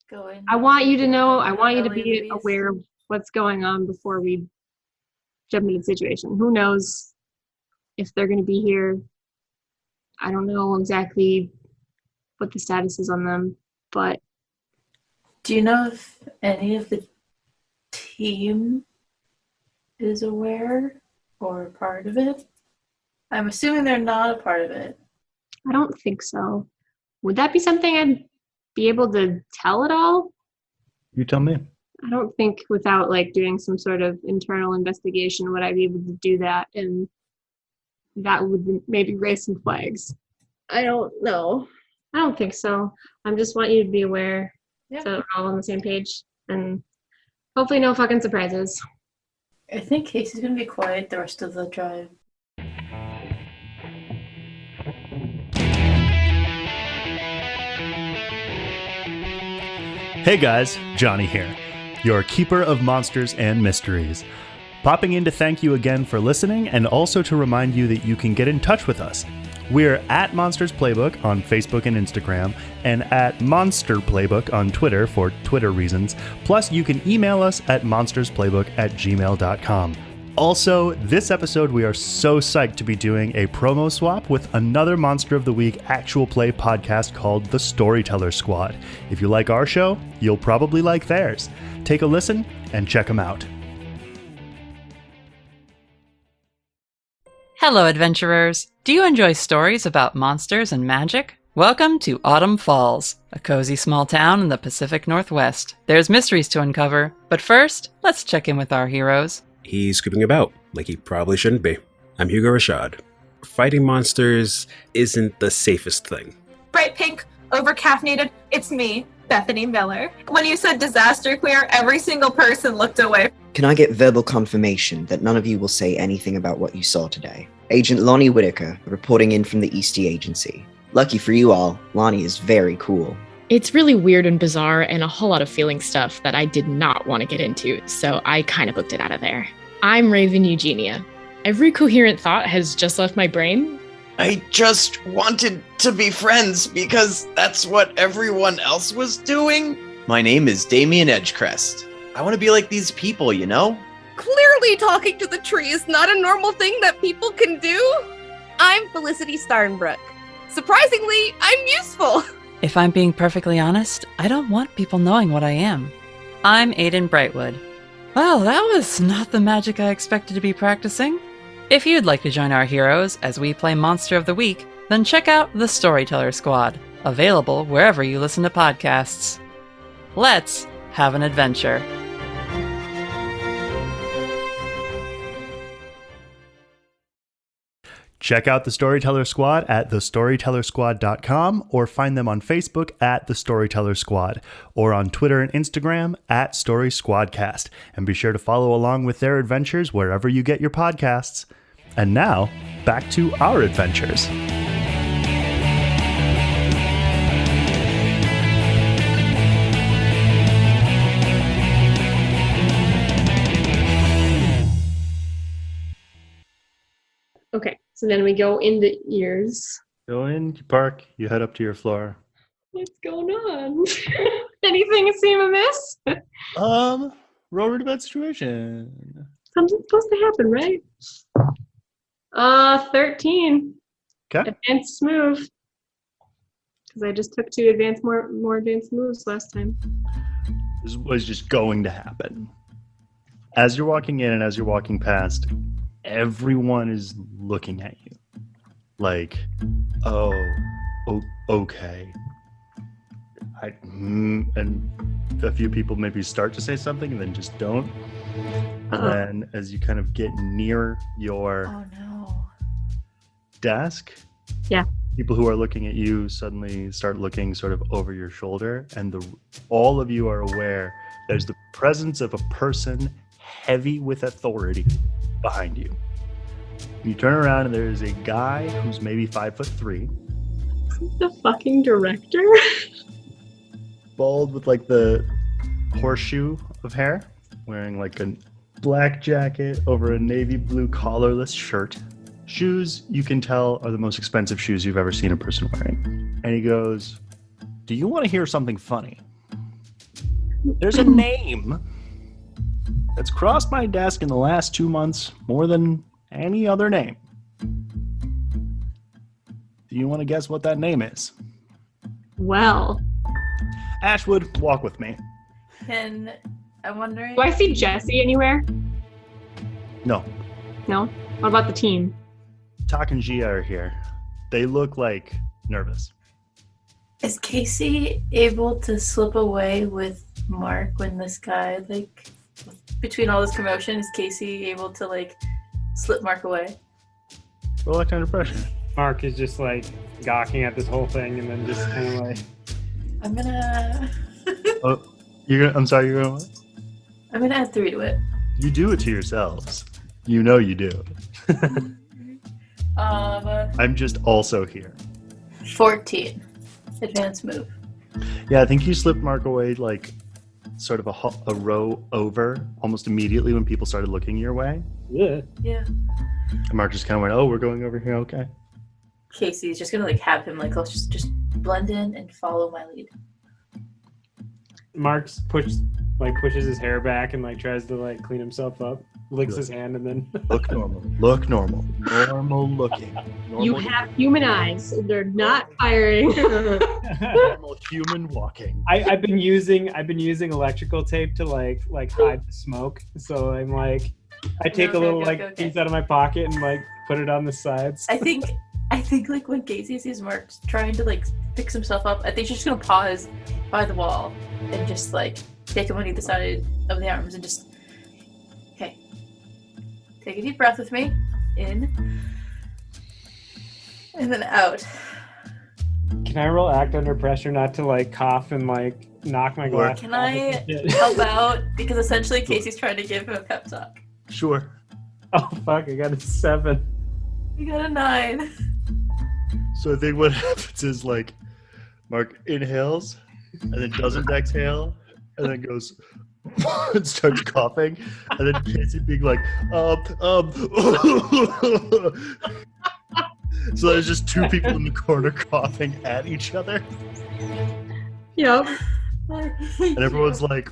go in. I want you to know, I want you to be aware of what's going on before we jump into the situation. Who knows if they're going to be here? I don't know exactly what the status is on them, but... Do you know if any of the team is aware or part of it? I'm assuming they're not a part of it. I don't think so. Would that be something I'd be able to tell at all? You tell me. I don't think without like doing some sort of internal investigation would I be able to do that, and that would maybe raise some flags. I don't know. I don't think so. I just want you to be aware, so we're all on the same page, and hopefully no fucking surprises. I think Casey's gonna be quiet the rest of the drive. Hey guys, Jonny here, your keeper of monsters and mysteries. Popping in to thank you again for listening, and also to remind you that you can get in touch with us. We're at Monsters Playbook on Facebook and Instagram, and at Monster Playbook on Twitter for Twitter reasons. Plus, you can email us at monstersplaybook@gmail.com. Also, this episode we are so psyched to be doing a promo swap with another Monster of the Week actual play podcast called The Storyteller Squad. If you like our show, you'll probably like theirs. Take a listen and check them out. Hello, adventurers. Do you enjoy stories about monsters and magic? Welcome to Autumn Falls, a cozy small town in the Pacific Northwest. There's mysteries to uncover, but first, let's check in with our heroes. He's scooping about, like he probably shouldn't be. I'm Hugo Rashad. Fighting monsters isn't the safest thing. Bright pink, over-caffeinated, it's me, Bethany Miller. When you said disaster queer, every single person looked away. Can I get verbal confirmation that none of you will say anything about what you saw today? Agent Lonnie Whitaker, reporting in from the Eastie Agency. Lucky for you all, Lonnie is very cool. It's really weird and bizarre and a whole lot of feeling stuff that I did not want to get into, so I kind of booked it out of there. I'm Raven Eugenia. Every coherent thought has just left my brain. I just wanted to be friends because that's what everyone else was doing. My name is Damian Edgecrest. I want to be like these people, you know? Clearly talking to the tree is not a normal thing that people can do. I'm Felicity Starnbrook. Surprisingly, I'm useful. If I'm being perfectly honest, I don't want people knowing what I am. I'm Aiden Brightwood. Well, that was not the magic I expected to be practicing. If you'd like to join our heroes as we play Monster of the Week, then check out The Storyteller Squad, available wherever you listen to podcasts. Let's have an adventure. Check out The Storyteller Squad at thestorytellersquad.com, or find them on Facebook at The Storyteller Squad, or on Twitter and Instagram at Story Squadcast. And be sure to follow along with their adventures wherever you get your podcasts. And now, back to our adventures. Okay, so then we go into ears. Go in, you park, you head up to your floor. What's going on? Anything seem amiss? Roll rid about situation. Something's supposed to happen, right? 13. Okay. Advanced move. Because I just took 2 more advanced moves last time. This was just going to happen. As you're walking in and as you're walking past, everyone is looking at you. Like, okay. And a few people maybe start to say something and then just don't. And then as you kind of get near your desk, people who are looking at you suddenly start looking sort of over your shoulder, and all of you are aware there's the presence of a person heavy with authority behind you. You turn around and there's a guy who's maybe 5'3". The fucking director? Bald with like the horseshoe of hair, wearing like a black jacket over a navy blue collarless shirt. Shoes, you can tell, are the most expensive shoes you've ever seen a person wearing. And he goes, "Do you want to hear something funny? There's a name that's crossed my desk in the last 2 months more than any other name. Do you want to guess what that name is?" Well. Ashwood, walk with me. And I'm wondering... Do I see Jesse anywhere? No. No? What about the team? Tak and Gia are here. They look like nervous. Is Casey able to slip away with Mark when this guy, like, between all this commotion, is Casey able to, like, slip Mark away? Roll that kind of pressure. Mark is just like gawking at this whole thing and then just kind of like... I'm gonna... I'm sorry, you're gonna what? I'm gonna add 3 to it. You do it to yourselves. You know you do. I'm just also here. 14. Advanced move. Yeah, I think you slipped Mark away like sort of a row over almost immediately when people started looking your way. Yeah. And Mark just kind of went, "Oh, we're going over here, okay." Casey's just gonna like have him like, let's just blend in and follow my lead. Mark's pushes his hair back and like tries to like clean himself up, licks his hand, and then look normal. Look normal. Normal looking. Normal You have human eyes. They're not firing. normal human walking. I've been using electrical tape to like hide the smoke. So I'm like, I take a little piece out of my pocket and like put it on the sides. I think like when Casey sees Mark trying to like fix himself up, I think she's just gonna pause by the wall and just like take him on either side of the arms and just, okay, take a deep breath with me, in, and then out. Can I roll act under pressure not to like cough and like knock my glass? Can I help out? Because essentially Casey's trying to give him a pep talk. Sure. Oh fuck, I got a 7. You got a 9. So I think what happens is like Mark inhales and then doesn't exhale and then goes and starts coughing, and then Casey being like, So there's just 2 people in the corner coughing at each other. Yep. And everyone's like,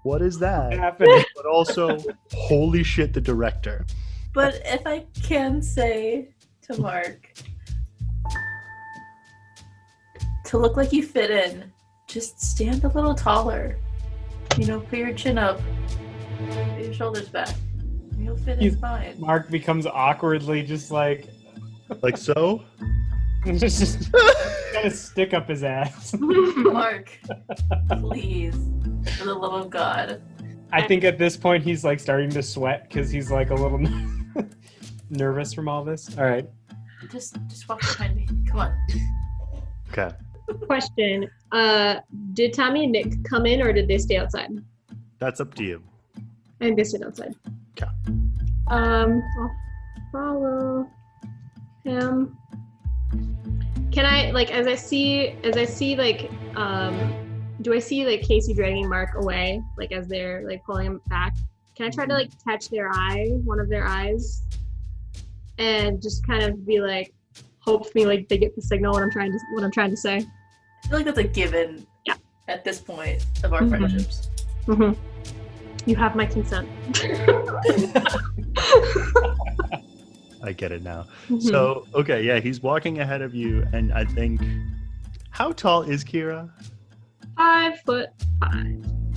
"What is that?" But also, holy shit, the director. But if I can say to Mark, to look like you fit in, just stand a little taller. You know, put your chin up, put your shoulders back. You'll fit in fine. Mark becomes awkwardly just like so? just gotta stick up his ass. Mark, please, for the love of God. I think at this point he's like starting to sweat because he's like a little nervous from all this. All right. Just walk behind me. Come on. Okay. Question. Did Tommy and Nick come in or did they stay outside? That's up to you. I think they stayed outside. Okay. I'll follow him. Can I, like, as I see like, do I see like Casey dragging Mark away, like as they're like pulling him back? Can I try to like catch their eye, one of their eyes, and just kind of be like, hopefully like they get the signal what I'm trying to say? I feel like that's a given at this point of our friendships. Mm-hmm. You have my consent. I get it now. So, okay, yeah, he's walking ahead of you, and I think, how tall is Kira? 5'5".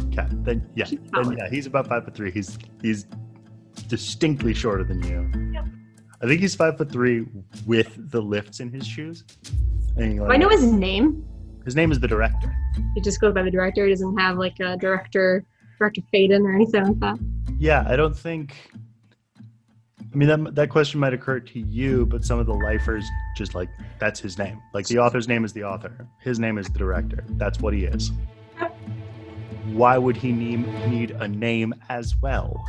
Okay, then he's about 5'3". He's distinctly shorter than you. Yep. I think he's 5'3" with the lifts in his shoes. And Do I know his name? His name is the director. He just goes by the director. He doesn't have like a director Faden or anything like that. Yeah, I don't think. I mean, that question might occur to you, but some of the lifers just like, that's his name. Like, the author's name is the author. His name is the director. That's what he is. Why would he need a name as well?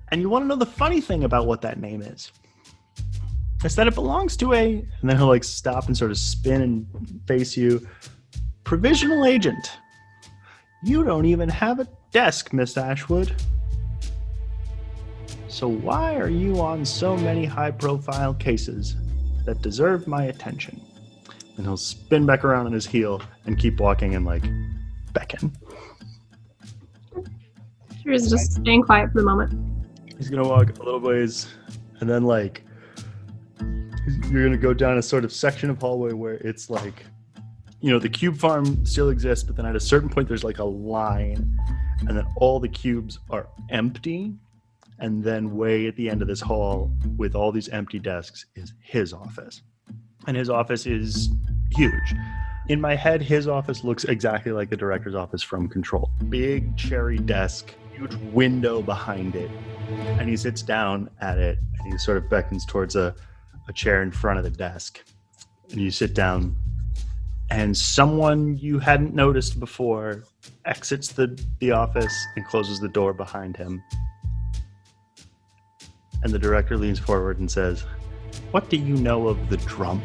And you want to know the funny thing about what that name is? It's that it belongs to and then he'll like stop and sort of spin and face you. Provisional agent. You don't even have a desk, Miss Ashwood. So why are you on so many high-profile cases that deserve my attention? And he'll spin back around on his heel and keep walking and like beckon. Sure is just staying quiet for the moment. He's gonna walk a little ways, and then like you're gonna go down a sort of section of hallway where it's like, you know, the cube farm still exists, but then at a certain point there's like a line, and then all the cubes are empty. And then way at the end of this hall with all these empty desks is his office. And his office is huge. In my head, his office looks exactly like the director's office from Control. Big cherry desk, huge window behind it. And he sits down at it and he sort of beckons towards a chair in front of the desk. And you sit down and someone you hadn't noticed before exits the office and closes the door behind him. And the director leans forward and says, "What do you know of the drum?"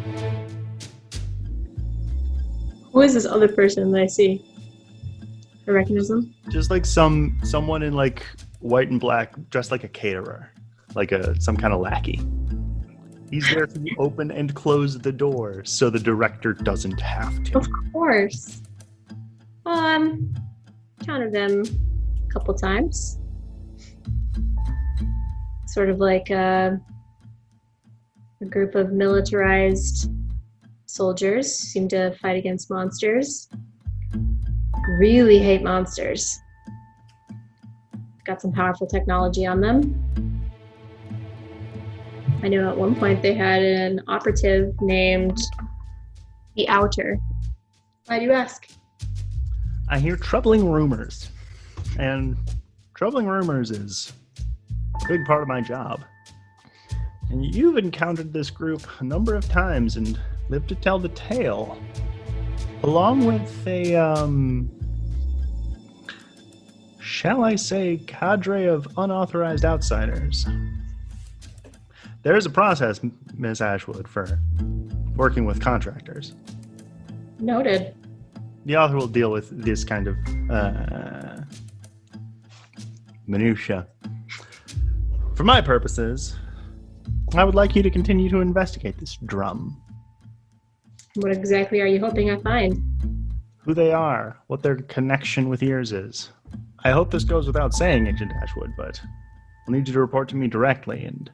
Who is this other person that I see? I recognize him. Just like someone in like white and black, dressed like a caterer, like some kind of lackey. He's there to open and close the door so the director doesn't have to. Of course. Counted them a couple times. Sort of like a group of militarized soldiers seem to fight against monsters. Really hate monsters. Got some powerful technology on them. I know at one point they had an operative named the Outer. Why do you ask? I hear troubling rumors. And troubling rumors is a big part of my job. And you've encountered this group a number of times and lived to tell the tale. Along with a, shall I say, cadre of unauthorized outsiders. There is a process, Miss Ashwood, for working with contractors. Noted. The author will deal with this kind of minutia. For my purposes, I would like you to continue to investigate this drum. What exactly are you hoping I find? Who they are, what their connection with yours is. I hope this goes without saying, Agent Ashwood, but I'll need you to report to me directly and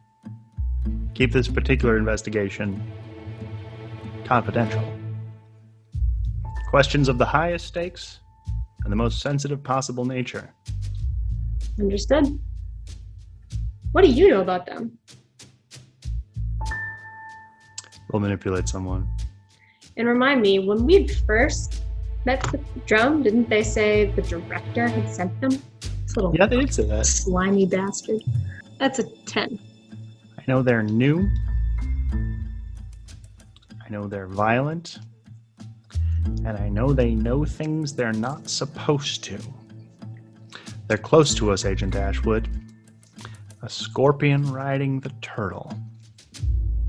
keep this particular investigation confidential. Questions of the highest stakes and the most sensitive possible nature. Understood. What do you know about them? We'll manipulate someone. And remind me, when we first met the drum, didn't they say the director had sent them? This little Yeah, they did say that. slimy bastard. That's a 10. I know they're new. I know they're violent. And I know they know things they're not supposed to. They're close to us, Agent Ashwood. A scorpion riding the turtle.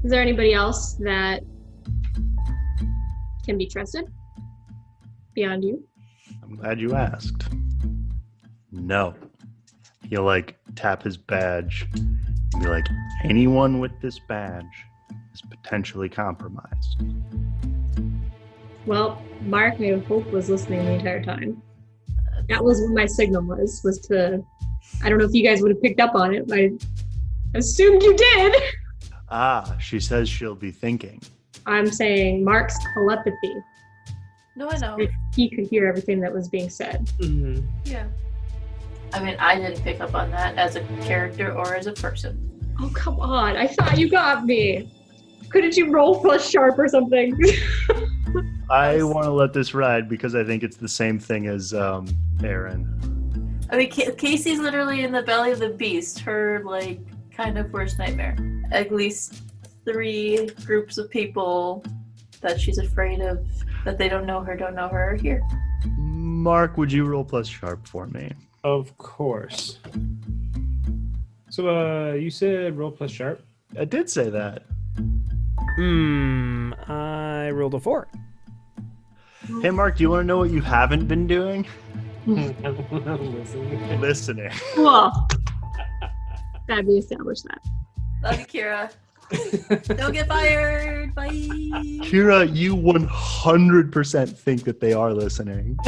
Is there anybody else that can be trusted beyond you? I'm glad you asked. No. He'll like tap his badge and be like, anyone with this badge is potentially compromised. Well, Mark, I hope, was listening the entire time. That was what my signal was to, I don't know if you guys would have picked up on it, but I assumed you did. Ah, she says she'll be thinking. I'm saying Mark's telepathy. No, I know. If he could hear everything that was being said. Mm-hmm. Yeah. I mean, I didn't pick up on that as a character or as a person. Oh, come on. I thought you got me. Couldn't you roll plus sharp or something? I want to let this ride because I think it's the same thing as Aaron. I mean, Casey's literally in the belly of the beast. Her, like, kind of worst nightmare. At least 3 groups of people that she's afraid of, that they don't know her, are here. Mark, would you roll plus sharp for me? Of course. So, you said roll plus sharp? I did say that. I rolled a 4. Hey, Mark, do you want to know what you haven't been doing? Listening. Cool. Glad we established that. Love you, Kira. Don't get fired. Bye. Kira, you 100% think that they are listening.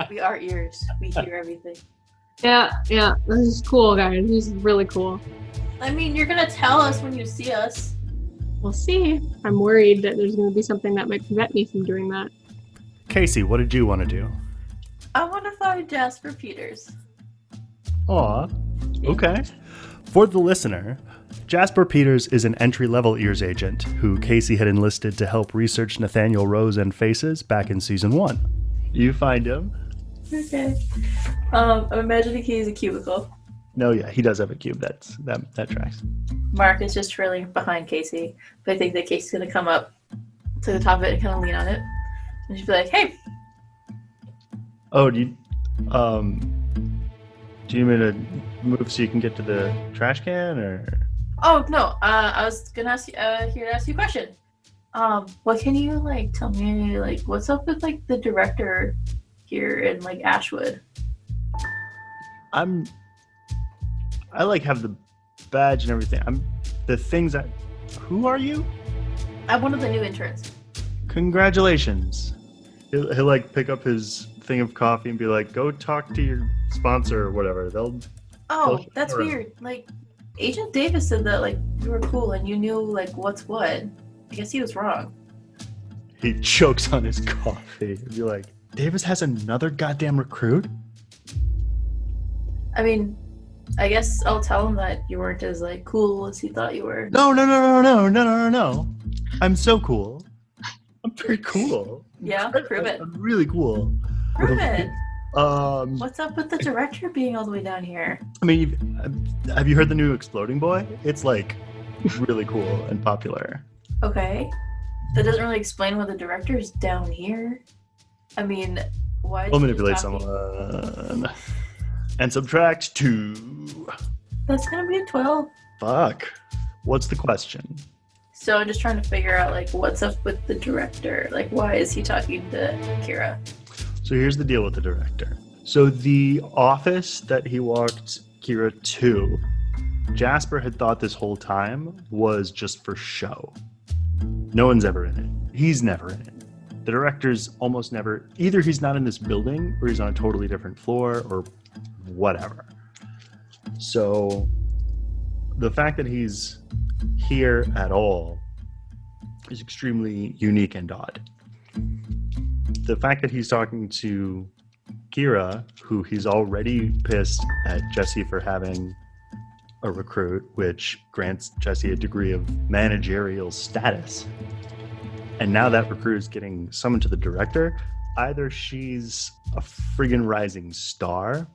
We are ears. We hear everything. Yeah. This is cool, guys. This is really cool. I mean, you're going to tell us when you see us. We'll see. I'm worried that there's going to be something that might prevent me from doing that. Casey, what did you want to do? I want to find Jasper Peters. Aw, okay. For the listener, Jasper Peters is an entry-level ears agent who Casey had enlisted to help research Nathaniel Rose and Faces back in season 1. You find him. Okay. I'm imagining he's a cubicle. No, yeah, he does have a cube. That tracks. Mark is just trailing behind Casey, but I think that Casey's gonna come up to the top of it and kind of lean on it, and she'll be like, "Hey." Oh, do you need me to move so you can get to the trash can, or? Oh no, I was gonna ask you here to ask you a question. What can you tell me what's up with the director here in Ashwood? I have the badge and everything. Who are you? I'm one of the new interns. Congratulations. He'll pick up his thing of coffee and be like, go talk to your sponsor or whatever. Oh, that's weird. Agent Davis said that you were cool and you knew what's what. I guess he was wrong. He chokes on his coffee. He'd be like, Davis has another goddamn recruit? I mean, I guess I'll tell him that you weren't as cool as he thought you were. No. I'm so cool. I'm very cool. Yeah, prove it. I'm really cool. Prove it. What's up with the director being all the way down here? I mean, have you heard the new Exploding Boy? It's really cool and popular. Okay. That doesn't really explain why the director's down here. I mean, why? We'll manipulate someone. And subtract 2. That's gonna be a 12. Fuck. What's the question? So I'm just trying to figure out what's up with the director. Why is he talking to Kira? So here's the deal with the director. So the office that he walked Kira to, Jasper had thought this whole time was just for show. No one's ever in it. He's never in it. The director's almost never, either he's not in this building or he's on a totally different floor or whatever. So the fact that he's here at all is extremely unique and odd. The fact that he's talking to Kira, who he's already pissed at Jesse for having a recruit, which grants Jesse a degree of managerial status. And now that recruit is getting summoned to the director. Either she's a friggin' rising star,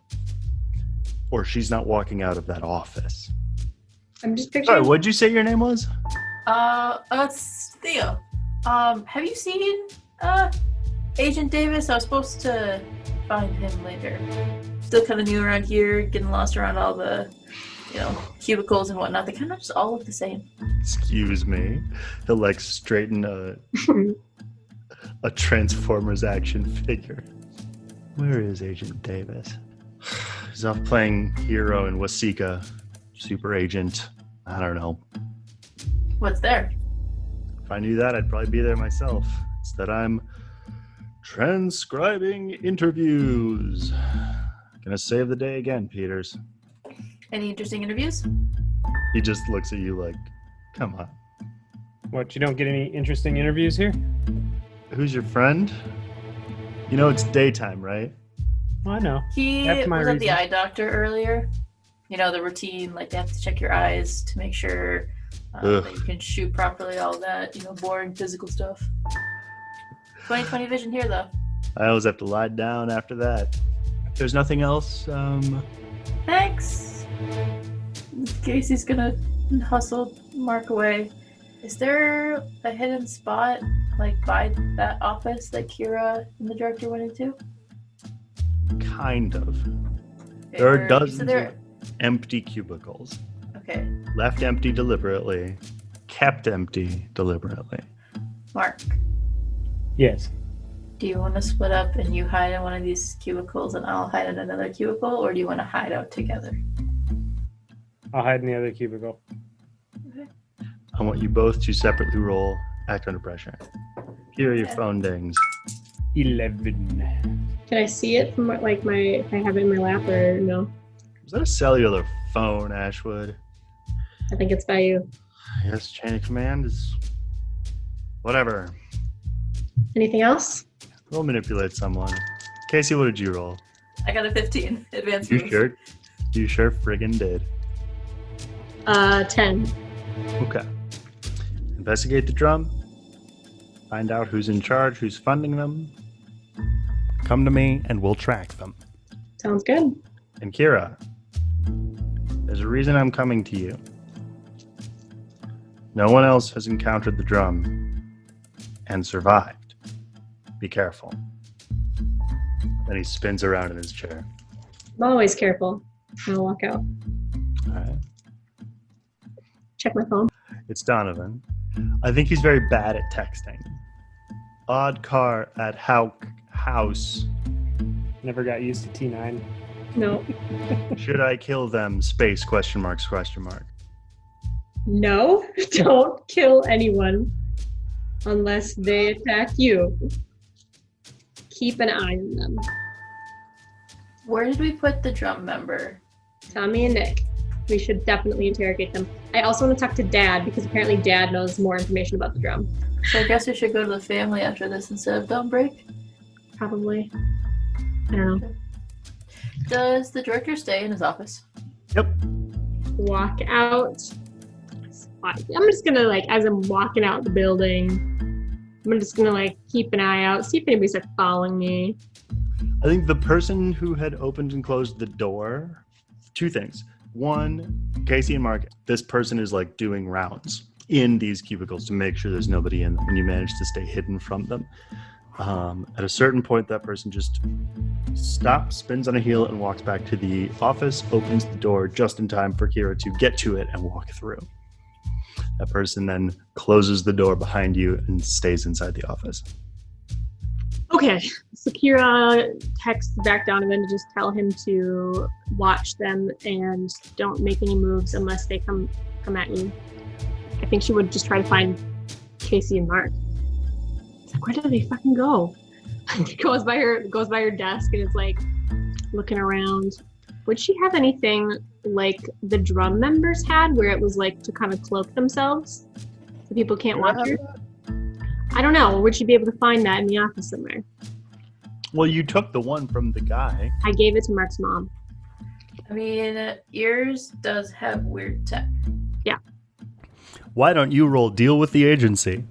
or she's not walking out of that office. I'm just picturing. Sorry, what'd you say your name was? It's Theo. Have you seen Agent Davis? I was supposed to find him later. Still kind of new around here, getting lost around all the, cubicles and whatnot. They kind of just all look the same. Excuse me. He'll straighten a Transformers action figure. Where is Agent Davis? He's off playing hero in Wasika. Super agent. I don't know. What's there? If I knew that, I'd probably be there myself. It's that I'm transcribing interviews. Gonna save the day again, Peters. Any interesting interviews? He just looks at you come on. What, you don't get any interesting interviews here? Who's your friend? It's daytime, right? Well, I know. He was at the eye doctor earlier. The routine, they have to check your eyes to make sure that you can shoot properly, all that, boring physical stuff. 20/20 vision here, though. I always have to lie down after that. If there's nothing else, Thanks. Casey's gonna hustle Mark away. Is there a hidden spot, like by that office that Kira and the director went into? kind of. There are dozens of empty cubicles. Okay. Left empty deliberately, kept empty deliberately. Mark, Yes. do you want to split up and you hide in one of these cubicles and I'll hide in another cubicle, or do you want to hide out together? I'll hide in the other cubicle. I want you both to separately roll act under pressure. Here are your phone dings. 11. Can I see it from like my if I have it in my lap or no? Was that a cellular phone, Ashwood? I think it's by you. Yes, chain of command is whatever. Anything else? We'll manipulate someone. Casey, what did you roll? I got a 15. Advanced You move. sure? You sure friggin' did. 10. Okay. Investigate the drum. Find out who's in charge, who's funding them. Come to me and we'll track them. Sounds good. And Kira, there's a reason I'm coming to you. No one else has encountered the drum and survived. Be careful. Then he spins around in his chair. I'm always careful. I'll walk out. All right. Check my phone. It's Donovan. I think he's very bad at texting. Odd car at house. Never got used to T9. No. Should I kill them? Space question mark. No, don't kill anyone unless they attack you. Keep an eye on them. Where did we put the drum member? Tommy and Nick. We should definitely interrogate them. I also want to talk to Dad because apparently Dad knows more information about the drum. So I guess we should go to the family after this instead of Dawnbreak? Probably. I don't know. Does the director stay in his office? Yep. Walk out. I'm just gonna as I'm walking out the building, I'm just gonna keep an eye out, see if anybody's following me. I think the person who had opened and closed the door, two things. One, Casey and Mark, this person is doing rounds in these cubicles to make sure there's nobody in them, and you manage to stay hidden from them. At a certain point, that person just stops, spins on a heel, and walks back to the office, opens the door just in time for Kira to get to it and walk through. That person then closes the door behind you and stays inside the office. Okay, so Kira texts back Donovan to just tell him to watch them and don't make any moves unless they come at you. I think she would just try to find Casey and Mark. It's where did they fucking go? goes by her desk and is looking around. Would she have anything like the drum members had, where it was to kind of cloak themselves so people can't watch her? I don't know. Would she be able to find that in the office somewhere? Well, you took the one from the guy. I gave it to Mark's mom. I mean, Ears does have weird tech. Yeah. Why don't you roll deal with the agency?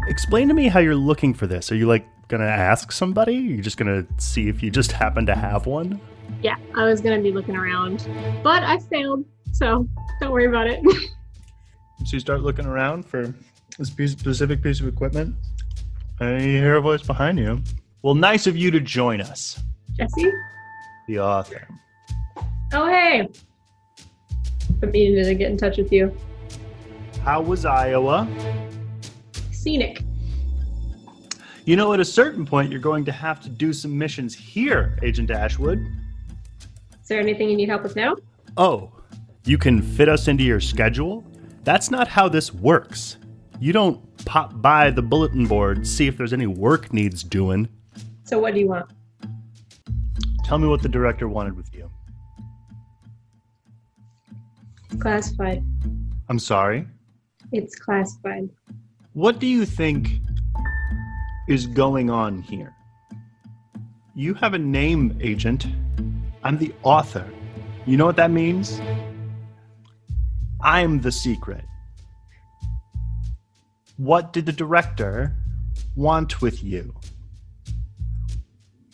Explain to me how you're looking for this. Are you gonna ask somebody? Are you just gonna see if you just happen to have one? Yeah, I was gonna be looking around, but I failed, so don't worry about it. So you start looking around for this specific piece of equipment, and you hear a voice behind you. Well, nice of you to join us. Jesse? The author. Oh, hey. I've needed to get in touch with you. How was Iowa? Scenic. You know, at a certain point, you're going to have to do some missions here, Agent Ashwood. Is there anything you need help with now? Oh, you can fit us into your schedule? That's not how this works. You don't pop by the bulletin board, see if there's any work needs doing. So what do you want? Tell me what the director wanted with you. Classified. I'm sorry? It's classified. What do you think is going on here? You have a name, Agent. I'm the author. You know what that means? I'm the secret. What did the director want with you?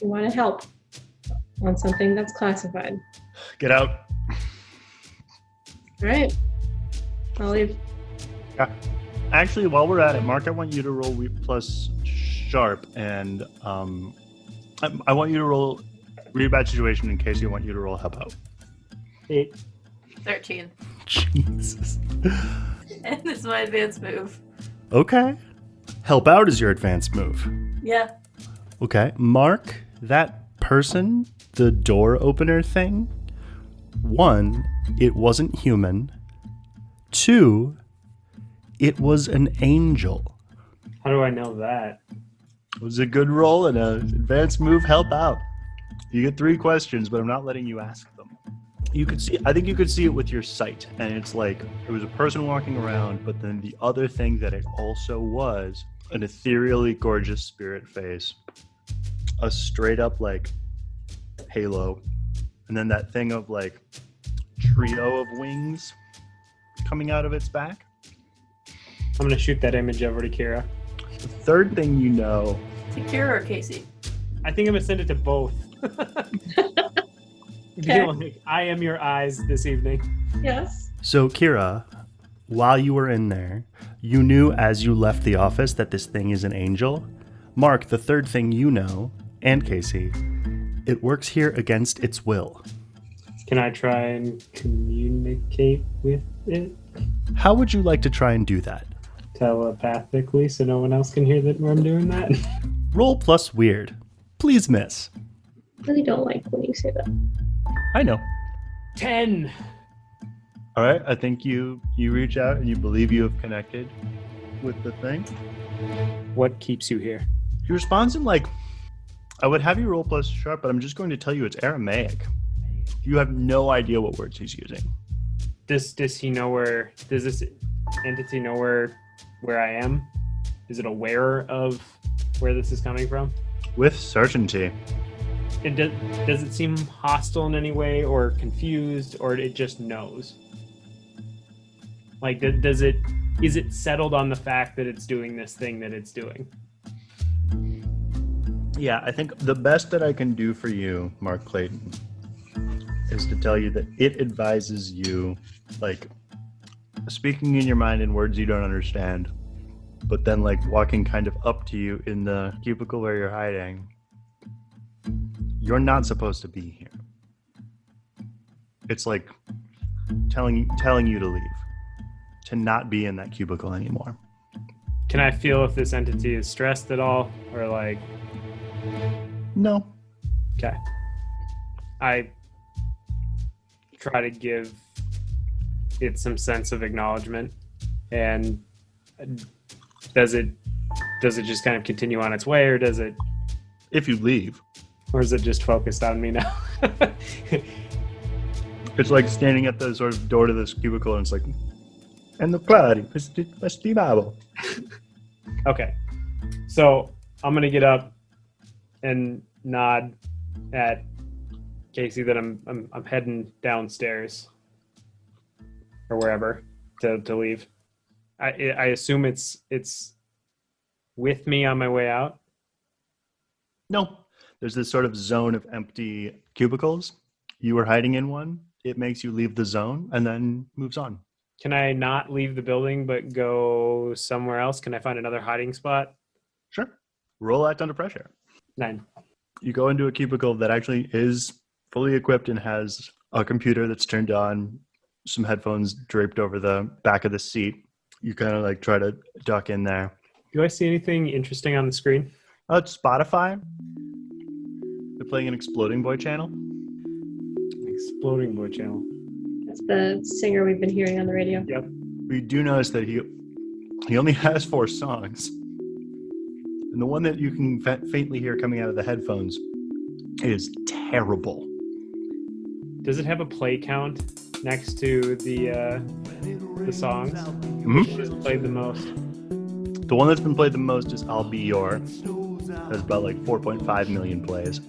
We want to help on something that's classified. Get out. All right. I'll leave. Yeah. Actually, while we're at it, Mark, I want you to roll Weep plus Sharp, and I want you to roll Read a Bad Situation in case you want you to roll Help Out. 8. 13. Jesus. And this is my advanced move. Okay. Help Out is your advanced move. Yeah. Okay. Mark, that person, the door opener thing, 1, it wasn't human. 2, it was an angel. How do I know that? It was a good roll and an advanced move. Help Out. You get 3 questions, but I'm not letting you ask them. You could see, I think you could see it with your sight, and it's like it was a person walking around, but then the other thing that it also was an ethereally gorgeous spirit face, a straight up like halo, and then that thing of like trio of wings coming out of its back. I'm gonna shoot that image over to Kira. The third thing you know. To Kira or Casey? I think I'm gonna send it to both. Okay. Like, I am your eyes this evening. Yes. So Kira, while you were in there, you knew as you left the office that this thing is an angel. Mark, the third thing you know, and Casey, it works here against its will. Can I try and communicate with it? How would you like to try and do that? Telepathically, so no one else can hear that I'm doing that? Roll plus weird. Please miss. I really don't like when you say that. I know. 10. All right, I think you reach out and you believe you have connected with the thing. What keeps you here? He responds in like, I would have you roll plus sharp, but I'm just going to tell you it's Aramaic. You have no idea what words he's using. Does he know where? Does this entity know where I am? Is it aware of where this is coming from? With certainty. Does it seem hostile in any way, or confused, or it just knows? Like, is it settled on the fact that it's doing this thing that it's doing? Yeah, I think the best that I can do for you, Mark Clayton, is to tell you that it advises you, like, speaking in your mind in words you don't understand, but then, like, walking kind of up to you in the cubicle where you're hiding. You're not supposed to be here. It's like telling you to leave, to not be in that cubicle anymore. Can I feel if this entity is stressed at all, or like? No. Okay. I try to give it some sense of acknowledgement, and does it just kind of continue on its way, or does it? If you leave. Or is it just focused on me now? It's like standing at the sort of door to this cubicle, and it's like, and the party, festivable. Okay, so I'm gonna get up and nod at Casey that I'm heading downstairs or wherever to leave. I assume it's with me on my way out. No. There's this sort of zone of empty cubicles. You were hiding in one. It makes you leave the zone and then moves on. Can I not leave the building but go somewhere else? Can I find another hiding spot? Sure. Roll act under pressure. 9. You go into a cubicle that actually is fully equipped and has a computer that's turned on, some headphones draped over the back of the seat. You kind of like try to duck in there. Do I see anything interesting on the screen? It's Spotify. They're playing an Exploding Boy channel. Exploding Boy channel. That's the singer we've been hearing on the radio. Yep. We do notice that he only has 4 songs. And the one that you can faintly hear coming out of the headphones is terrible. Does it have a play count next to the songs? Mm-hmm. Which is played the most? The one that's been played the most is I'll Be Your. Has about like 4.5 million plays.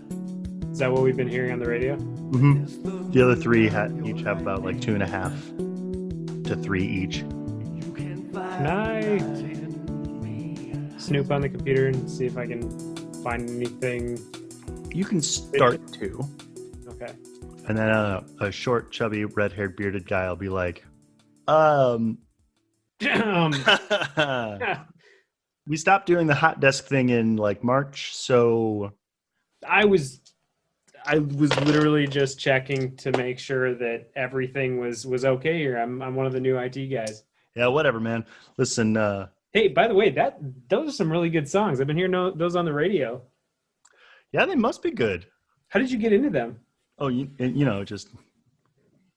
Is that what we've been hearing on the radio? Mm-hmm. The other 3 each have about like 2.5 to 3 each. Can I snoop on the computer and see if I can find anything? You can start to. Okay. And then a short, chubby, red-haired, bearded guy will be like, we stopped doing the hot desk thing in like March, so I was literally just checking to make sure that everything was okay here. I'm one of the new IT guys. Yeah, whatever, man. Listen, hey, by the way, those are some really good songs. I've been hearing those on the radio. Yeah, they must be good. How did you get into them? Oh, just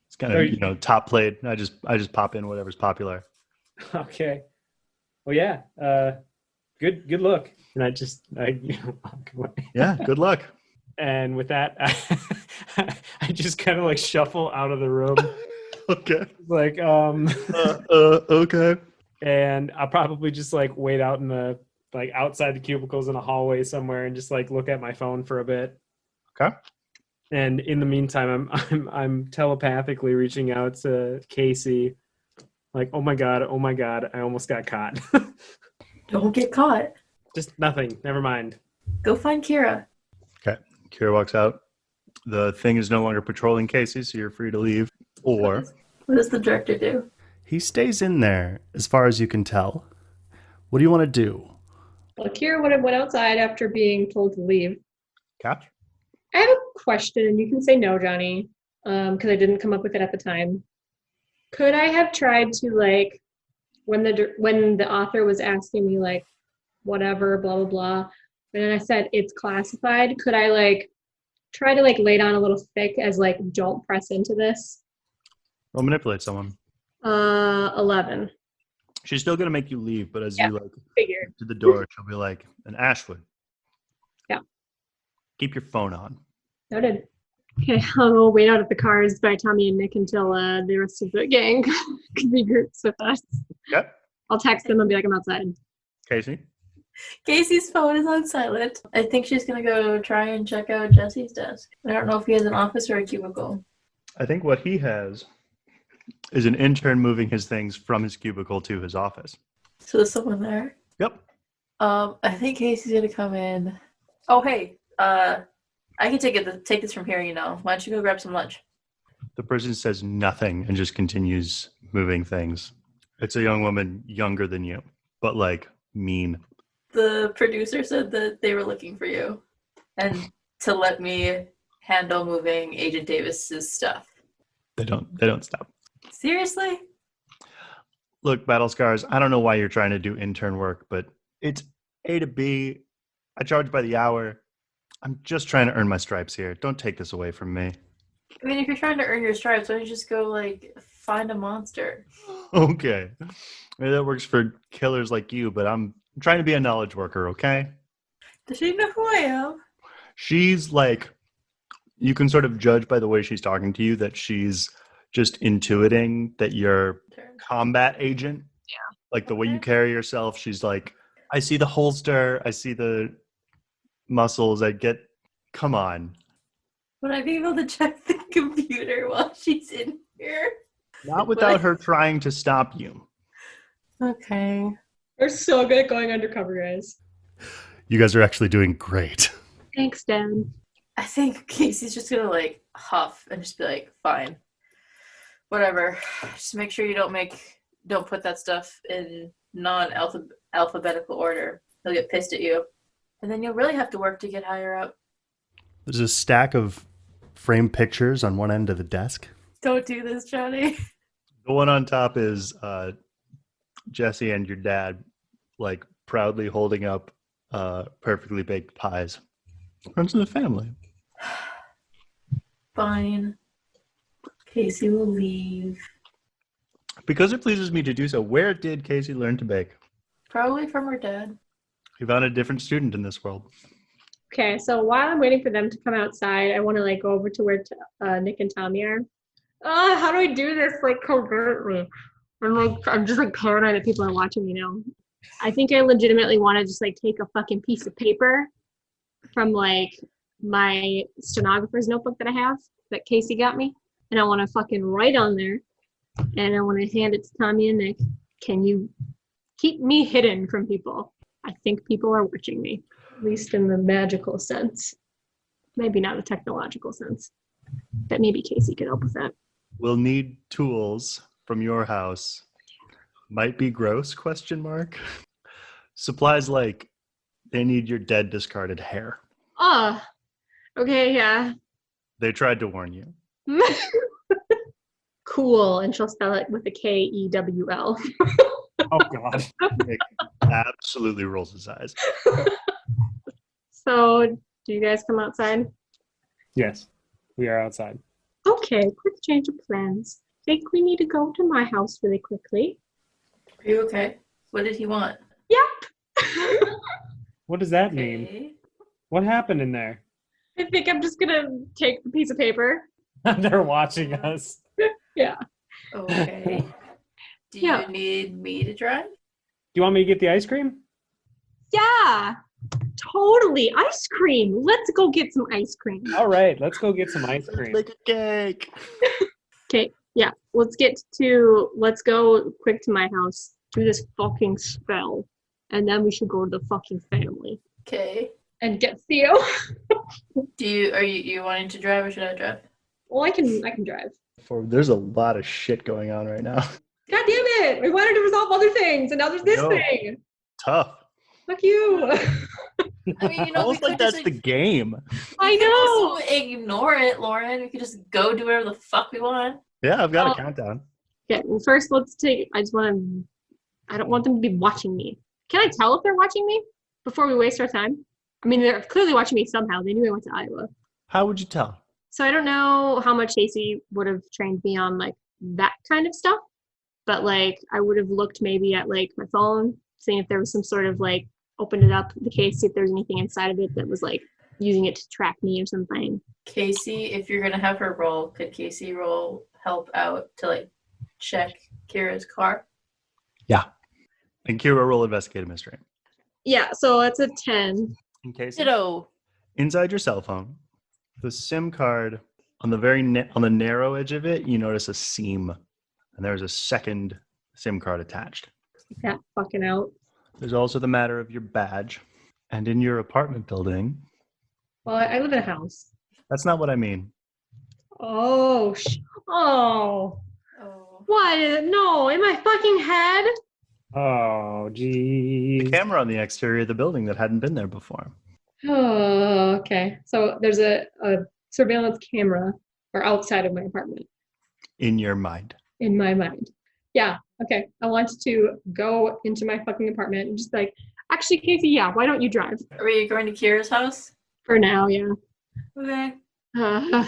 it's kind of top played. I just pop in whatever's popular. Okay. Well, yeah. Good look. And I walk away. Yeah, good luck. And with that, I just kind of like shuffle out of the room. Okay. Like okay. And I'll probably just like wait out in the like outside the cubicles in a hallway somewhere and just like look at my phone for a bit. Okay. And in the meantime, I'm telepathically reaching out to Casey, like, oh my god, I almost got caught. Don't get caught. Just nothing. Never mind. Go find Kira. Okay. Kira walks out. The thing is no longer patrolling Casey, so you're free to leave. Or what does the director do? He stays in there, as far as you can tell. What do you want to do? Well, Kira went outside after being told to leave. Cap? I have a question, and you can say no, Jonny, because I didn't come up with it at the time. Could I have tried to, like, when the author was asking me, like, whatever, blah, blah, blah, and then I said it's classified, could I, like, try to, like, lay down a little thick as, like, don't press into this? I'll manipulate someone. 11. She's still going to make you leave, but as you, like, figured. to the door, she'll be like, an Ashwood. Yeah. Keep your phone on. Noted. Okay, I'll wait out at the cars by Tommy and Nick until the rest of the gang regroups with us. Yep. I'll text them and be like, I'm outside. Casey? Casey's phone is on silent. I think she's going to go try and check out Jesse's desk. I don't know if he has an office or a cubicle. I think what he has is an intern moving his things from his cubicle to his office. So there's someone there? Yep. I think Casey's going to come in. Oh, hey. I can take this from here, Why don't you go grab some lunch? The person says nothing and just continues moving things. It's a young woman younger than you, but like mean. The producer said that they were looking for you and to let me handle moving Agent Davis's stuff. They don't stop. Seriously? Look, Battle Scars, I don't know why you're trying to do intern work, but it's A to B. I charge by the hour. I'm just trying to earn my stripes here. Don't take this away from me. I mean, if you're trying to earn your stripes, why don't you just go, like, find a monster? Okay. Maybe that works for killers like you, but I'm trying to be a knowledge worker, okay? Does she know who I am? She's like, you can sort of judge by the way she's talking to you that she's just intuiting that you're combat agent. Yeah. Like the way you carry yourself, she's like, I see the holster, I see the muscles, come on. Would I be able to check the computer while she's in here? Not without her trying to stop you. Okay. We're so good at going undercover, guys. You guys are actually doing great. Thanks, Dad. I think Casey's just gonna like huff and just be like, fine. Whatever. Just make sure you don't put that stuff in non-alphabetical order. He'll get pissed at you. And then you'll really have to work to get higher up. There's a stack of framed pictures on one end of the desk. Don't do this, Jonny. The one on top is Jesse and your dad, like, proudly holding up perfectly baked pies. Runs in the family. Fine. Casey will leave. Because it pleases me to do so, where did Casey learn to bake? Probably from her dad. He found a different student in this world. Okay, so while I'm waiting for them to come outside, I want to like go over to where Nick and Tommy are. How do I do this like covertly? I'm just like paranoid that people are watching me now. I think I legitimately want to just like take a fucking piece of paper from like my stenographer's notebook that I have that Casey got me, and I want to fucking write on there, and I want to hand it to Tommy and Nick. Can you keep me hidden from people? I think people are watching me, at least in the magical sense. Maybe not the technological sense. But maybe Casey could help with that. We'll need tools from your house. Might be gross, ? Supplies like they need your dead discarded hair. Oh, okay, yeah. They tried to warn you. Cool, and she'll spell it with a Kewl. Oh, God. Nick absolutely rolls his eyes. So, do you guys come outside? Yes, we are outside. Okay, quick change of plans. Think we need to go to my house really quickly. Are you okay? What did he want? Yep. What does that mean? What happened in there? I think I'm just gonna take the piece of paper. They're watching us. Yeah. Okay. Do you need me to drive? Do you want me to get the ice cream? Yeah. Totally. Ice cream. Let's go get some ice cream. All right, let's go get some ice cream. Make a cake. Okay. Yeah. Let's go quick to my house. Do this fucking spell. And then we should go to the fucking family. Okay. And get Theo. Are you wanting to drive or should I drive? Well, I can drive. There's a lot of shit going on right now. God damn it! We wanted to resolve other things, and now there's this thing. Tough. Fuck you. I mean, Almost like that's the game. I know. Also ignore it, Lauren. We could just go do whatever the fuck we want. Yeah, I've got a countdown. Okay, well, first I don't want them to be watching me. Can I tell if they're watching me before we waste our time? I mean, they're clearly watching me somehow. They knew I went to Iowa. How would you tell? So I don't know how much Casey would have trained me on like that kind of stuff, but like I would have looked maybe at like my phone, seeing if there was some sort of like opened it up the case, see if there's anything inside of it that was like using it to track me or something. Casey, if you're gonna have her roll, could Casey roll help out to like check Kira's car? Yeah. And Kira roll investigate a mystery. Yeah, so it's a 10. In case Ditto. Inside your cell phone, the SIM card on the on the narrow edge of it, you notice a seam, and there's a second SIM card attached. That fucking out. There's also the matter of your badge, and in your apartment building. Well, I live in a house. That's not what I mean. Oh. What? No, in my fucking head. Oh, geez. The camera on the exterior of the building that hadn't been there before. Oh, okay. So there's a surveillance camera or outside of my apartment. In your mind. In my mind. Yeah. Okay. I wanted to go into my fucking apartment and just like, actually, Casey, yeah, why don't you drive? Are we going to Kira's house? For now, yeah. Okay.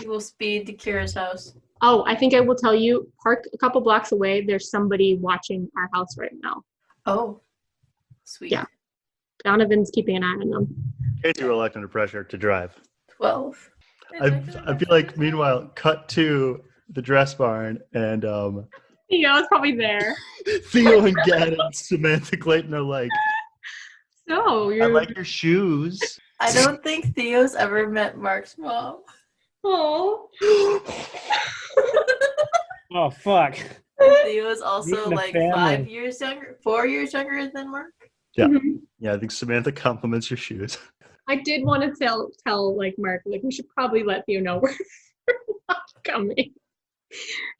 We'll speed to Kira's house. Oh, I think I will tell you, park a couple blocks away, there's somebody watching our house right now. Oh. Sweet. Yeah. Donovan's keeping an eye on them. Casey roll act under pressure to drive. 12. I feel like, meanwhile, cut to the dress barn, and Yeah, it's probably there. Theo and Gad and Samantha Clayton are like, so I like your shoes. I don't think Theo's ever met Mark's mom. Oh. Oh, fuck. Theo's also like 4 years younger than Mark. Yeah. Mm-hmm. Yeah, I think Samantha compliments your shoes. I did want to tell like Mark, like we should probably let Theo know we're not coming.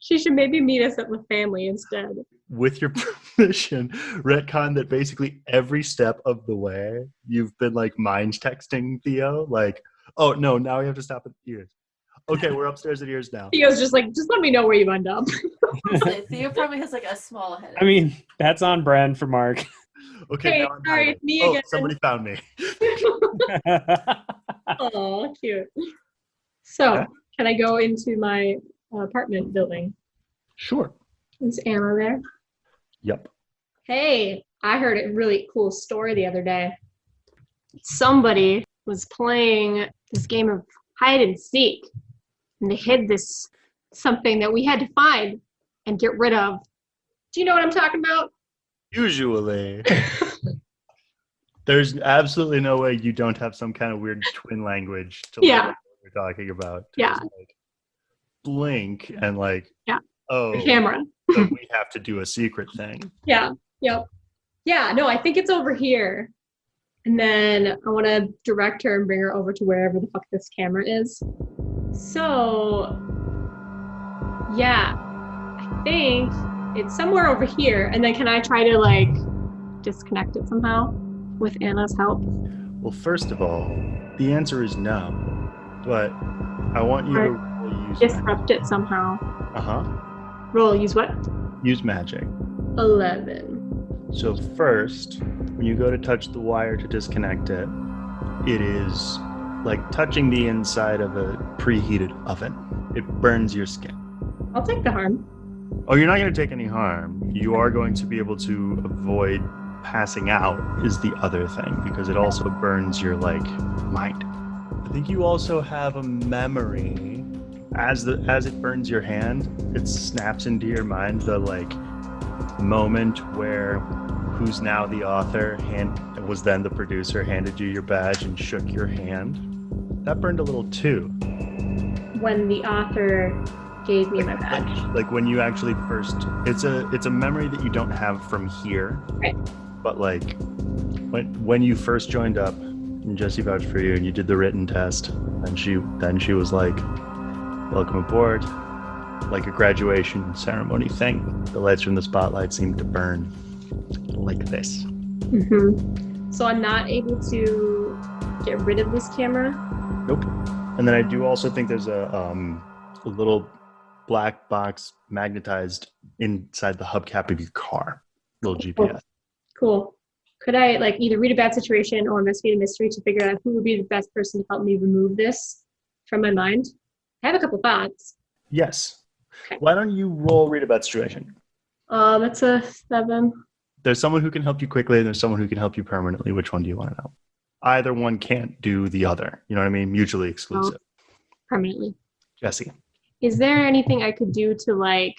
She should maybe meet us at the family instead. With your permission, retcon that basically every step of the way you've been like mind texting Theo, like, oh no, now we have to stop at Ears. Okay, we're upstairs at Ears now. Theo's just like, just let me know where you end up. Theo probably has like a small head. I mean, that's on brand for Mark. Okay, hey, now I'm sorry, it's me again. Somebody found me. Oh, cute. So, can I go into my apartment building? Sure. Is Anna there? Yep. Hey, I heard a really cool story the other day. Somebody was playing this game of hide and seek, and they hid this something that we had to find and get rid of. Do you know what I'm talking about? Usually. There's absolutely no way you don't have some kind of weird twin language to learn what we're talking about. Yeah. Like, blink and like, the camera. So we have to do a secret thing. Yeah. Yep. Yeah. No, I think it's over here. And then I want to direct her and bring her over to wherever the fuck this camera is. So, yeah, I think it's somewhere over here. And then can I try to like disconnect it somehow with Anna's help? Well, first of all, the answer is no. But I want you to roll use disrupt it somehow. Roll use what? Use magic. 11. So first, when you go to touch the wire to disconnect it, it is like touching the inside of a preheated oven. It burns your skin. I'll take the harm. Oh, you're not going to take any harm. You are going to be able to avoid passing out is the other thing, because it also burns your mind. I think you also have a memory as it burns your hand, it snaps into your mind the moment where who's now the author was then the producer handed you your badge and shook your hand. That burned a little too. When the author gave me my badge. Like when you actually first, it's a memory that you don't have from here. Right. But when you first joined up and Jesse vouched for you and you did the written test, and then she was like, welcome aboard. Like a graduation ceremony thing. The lights from the spotlight seemed to burn like this. Mm-hmm. So I'm not able to get rid of this camera? Nope. And then I do also think there's a little black box magnetized inside the hubcap of your car. Little GPS. Cool. Could I either read a bad situation or investigate a mystery to figure out who would be the best person to help me remove this from my mind? I have a couple thoughts. Yes. Okay. Why don't you roll read a bad situation? It's a 7. There's someone who can help you quickly and there's someone who can help you permanently. Which one do you want to know? Either one can't do the other. You know what I mean? Mutually exclusive. Permanently. Jesse. Is there anything I could do to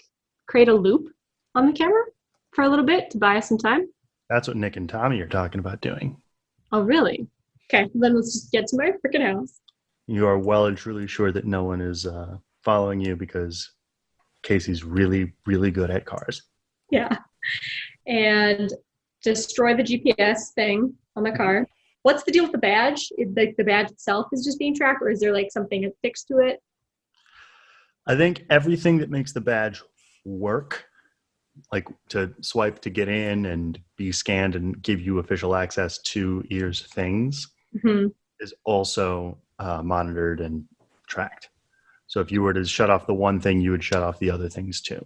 create a loop on the camera for a little bit to buy us some time? That's what Nick and Tommy are talking about doing. Oh, really? Okay, then let's just get to my freaking house. You are well and truly sure that no one is following you because Casey's really, really good at cars. Yeah. And destroy the GPS thing on my car. What's the deal with the badge? The badge itself is just being tracked, or is there something affixed to it? I think everything that makes the badge work, like to swipe to get in and be scanned and give you official access to Ear's things, mm-hmm. is also monitored and tracked. So if you were to shut off the one thing, you would shut off the other things too.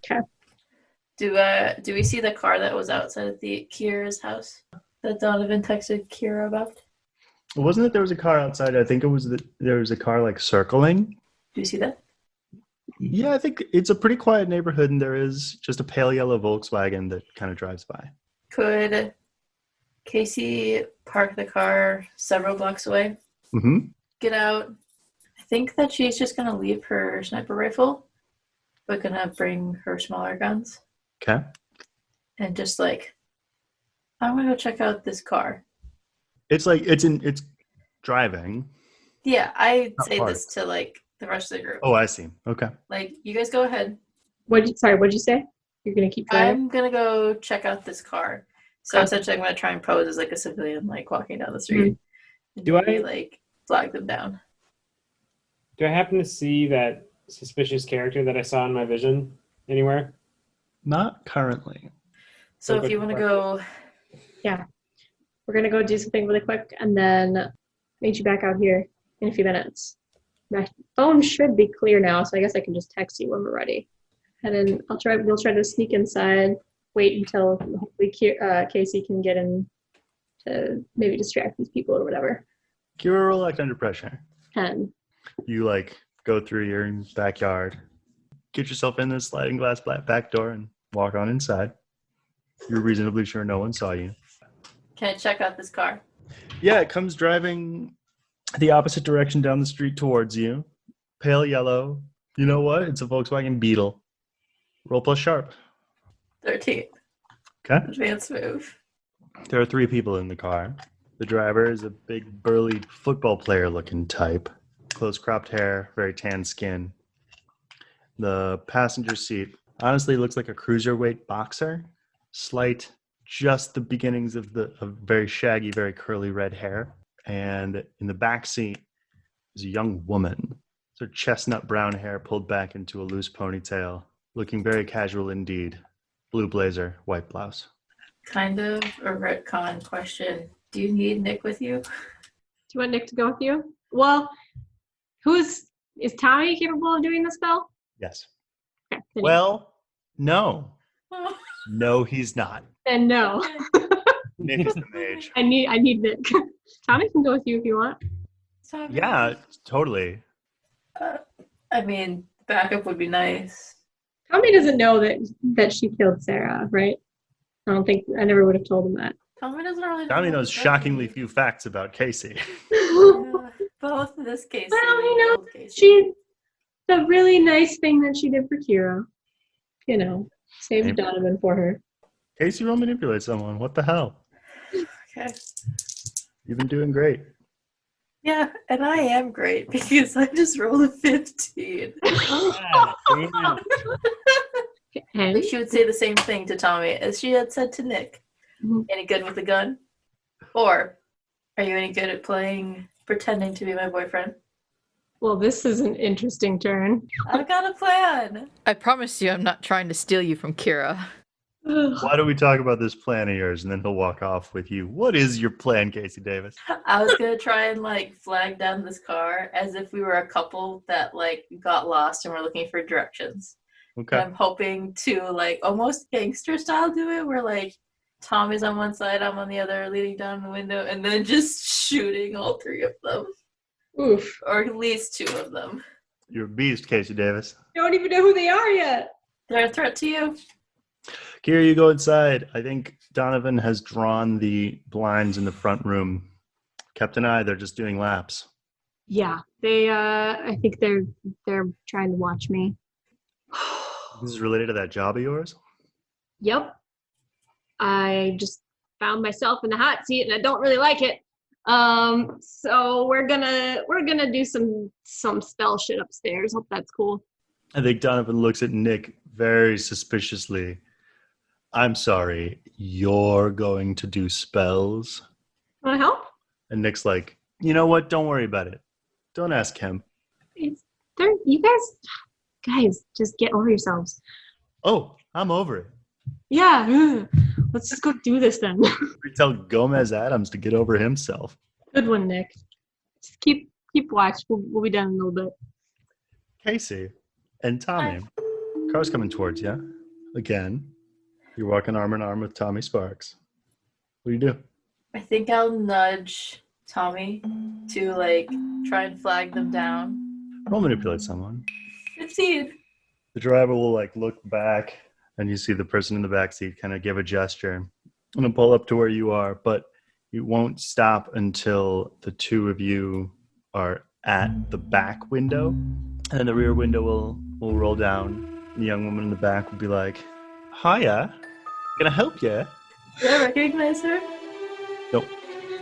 Okay. Do we see the car that was outside of Kira's house that Donovan texted Kira about? Wasn't it there was a car outside? I think it was there was a car circling. Do you see that? Yeah, I think it's a pretty quiet neighborhood, and there is just a pale yellow Volkswagen that kind of drives by. Could Casey park the car several blocks away? Mm-hmm. Get out. I think that she's just going to leave her sniper rifle, but going to bring her smaller guns. Okay. And just I'm going to go check out this car. It's driving. Yeah, I say parked. this to the rest of the group. Oh, I see. Okay. You guys go ahead. What'd you say? You're going to keep driving? I'm going to go check out this car. So essentially I'm going to try and pose as a civilian, walking down the street. Mm-hmm. Do I flag them down? Do I happen to see that suspicious character that I saw in my vision anywhere? Not currently. So if you want to go... Yeah. We're going to go do something really quick and then meet you back out here in a few minutes. My phone should be clear now, so I guess I can just text you when we're ready. And then we'll try to sneak inside, wait until hopefully Casey can get in to maybe distract these people or whatever. Kira, roll act under pressure. 10. You go through your backyard, get yourself in this sliding glass back door and walk on inside. You're reasonably sure no one saw you. Can I check out this car? Yeah, it comes driving the opposite direction down the street towards you. Pale yellow. You know what? It's a Volkswagen Beetle. Roll plus sharp. 13. Okay. Advanced move. There are 3 people in the car. The driver is a big, burly football player looking type. Close cropped hair, very tan skin. The passenger seat honestly looks like a cruiserweight boxer. Slight just the beginnings of very shaggy, very curly red hair. And in the back seat is a young woman. Her chestnut brown hair pulled back into a loose ponytail, looking very casual indeed. Blue blazer, white blouse. Kind of a retcon question. Do you need Nick with you? Do you want Nick to go with you? Well, is Tommy capable of doing the spell? Yes. Okay, well, no. No, he's not. Then no. Nick is the mage. I need Nick. Tommy can go with you if you want. Yeah, totally. I mean, backup would be nice. Tommy doesn't know that she killed Sarah, right? I never would have told him that. Tommy doesn't really know. Tommy knows shockingly few facts about Casey. Both in this case. Well, she the really nice thing that she did for Kira. Saved Donovan for her. Casey will manipulate someone. What the hell? Okay. You've been doing great. Yeah, and I am great because I just rolled a 15. And she would say the same thing to Tommy as she had said to Nick. Mm-hmm. Any good with a gun? Or are you any good at pretending to be my boyfriend? Well, this is an interesting turn. I've got a plan. I promise you I'm not trying to steal you from Kira. Why don't we talk about this plan of yours and then he'll walk off with you. What is your plan, Casey Davis? I was going to try and flag down this car as if we were a couple that got lost and were looking for directions. Okay. And I'm hoping to almost gangster style do it where Tommy's on one side, I'm on the other, leading down the window, and then just shooting all three of them. Oof. Or at least two of them. You're a beast, Casey Davis. You don't even know who they are yet. They're a threat to you. Kira, you go inside. I think Donovan has drawn the blinds in the front room. Kept an eye. They're just doing laps. Yeah, they. I think they're trying to watch me. This is related to that job of yours? Yep. I just found myself in the hot seat, and I don't really like it. So we're gonna do some spell shit upstairs. Hope that's cool. I think Donovan looks at Nick very suspiciously. I'm sorry, you're going to do spells? Want to help? And Nick's like, you know what? Don't worry about it. Don't ask him. You guys, just get over yourselves. Oh, I'm over it. Yeah, let's just go do this then. We tell Gomez Adams to get over himself. Good one, Nick. Just keep watch. We'll be done in a little bit. Casey and Tommy. Car's coming towards you. Again. You're walking arm in arm with Tommy Sparks. What do you do? I think I'll nudge Tommy to try and flag them down. Roll manipulate someone. 15. The driver will look back and you see the person in the back seat kind of give a gesture and then pull up to where you are, but you won't stop until the two of you are at the back window, and then the rear window will roll down. The young woman in the back will be like, hiya, can I help you? Did I recognize her? Nope.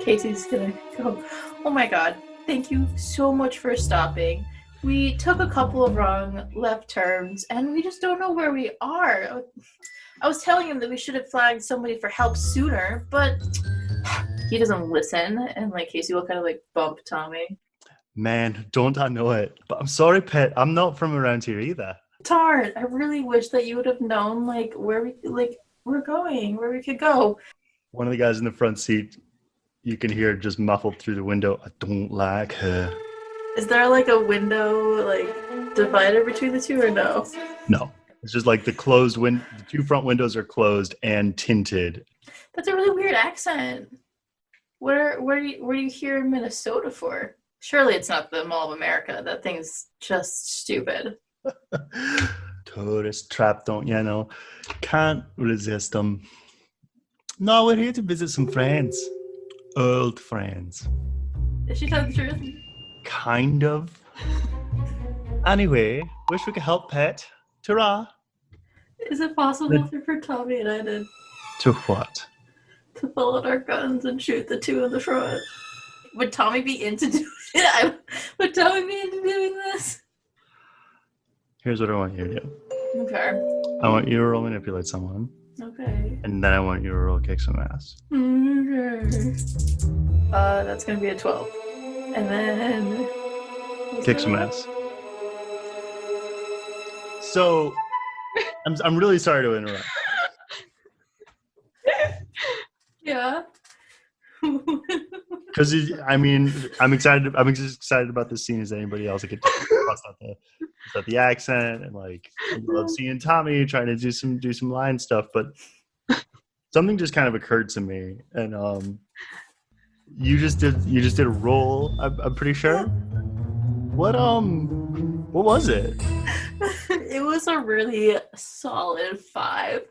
Casey's gonna go, oh my god, thank you so much for stopping. We took a couple of wrong left turns, and we just don't know where we are. I was telling him that we should have flagged somebody for help sooner, but he doesn't listen, and Casey will kind of bump Tommy. Man, don't I know it. But I'm sorry, Pet, I'm not from around here either. Darn, I really wish that you would have known where we're going, where we could go. One of the guys in the front seat, you can hear just muffled through the window, I don't like her. Is there a window divider between the two or no? No. It's just the closed the two front windows are closed and tinted. That's a really weird accent. What are you here in Minnesota for? Surely it's not the Mall of America. That thing's just stupid. Tourist trap, don't you know? Can't resist them. No, we're here to visit some friends. Old friends. Is she telling the truth? Kind of. Anyway, wish we could help, Pet. Ta-ra. Is it possible for Tommy and I to what? To pull out our guns and shoot the two in the front? Would Tommy be into doing it? Would Tommy be into doing this? Here's what I want you to do. Okay. I want you to roll manipulate someone. Okay. And then I want you to roll kick some ass. Okay. That's gonna be a 12. And then Kick some ass. So, I'm really sorry to interrupt. Yeah. Because I'm excited. I'm as excited about this scene as anybody else. I get to about the accent and like I love seeing Tommy trying to do some line stuff. But something just kind of occurred to me, and you just did a roll. I'm pretty sure. What was it? It was a really solid 5.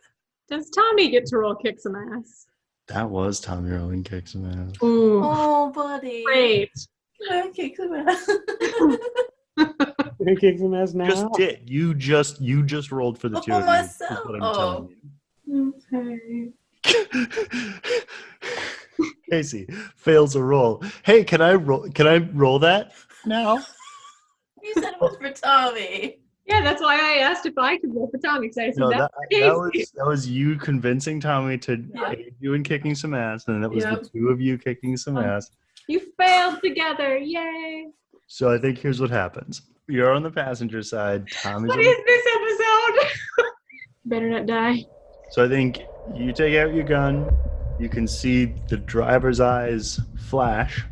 Does Tommy get to roll kick some ass? That was Tommy rolling kick some ass. Ooh. Oh, buddy. Great. I kick some ass. You kick some ass now. Just did. You just rolled for the two of you. Myself. Is what I'm telling you. Okay. Casey fails a roll. Hey, can I roll that now? You said it was for Tommy. Yeah, that's why I asked if I could roll for Tommy, because I said No, that was you convincing Tommy to aid you in kicking some ass, and that was the two of you kicking some ass. You failed together, yay! So I think here's what happens. You're on the passenger side. Tommy's What on is this episode? Better not die. So I think you take out your gun. You can see the driver's eyes flash.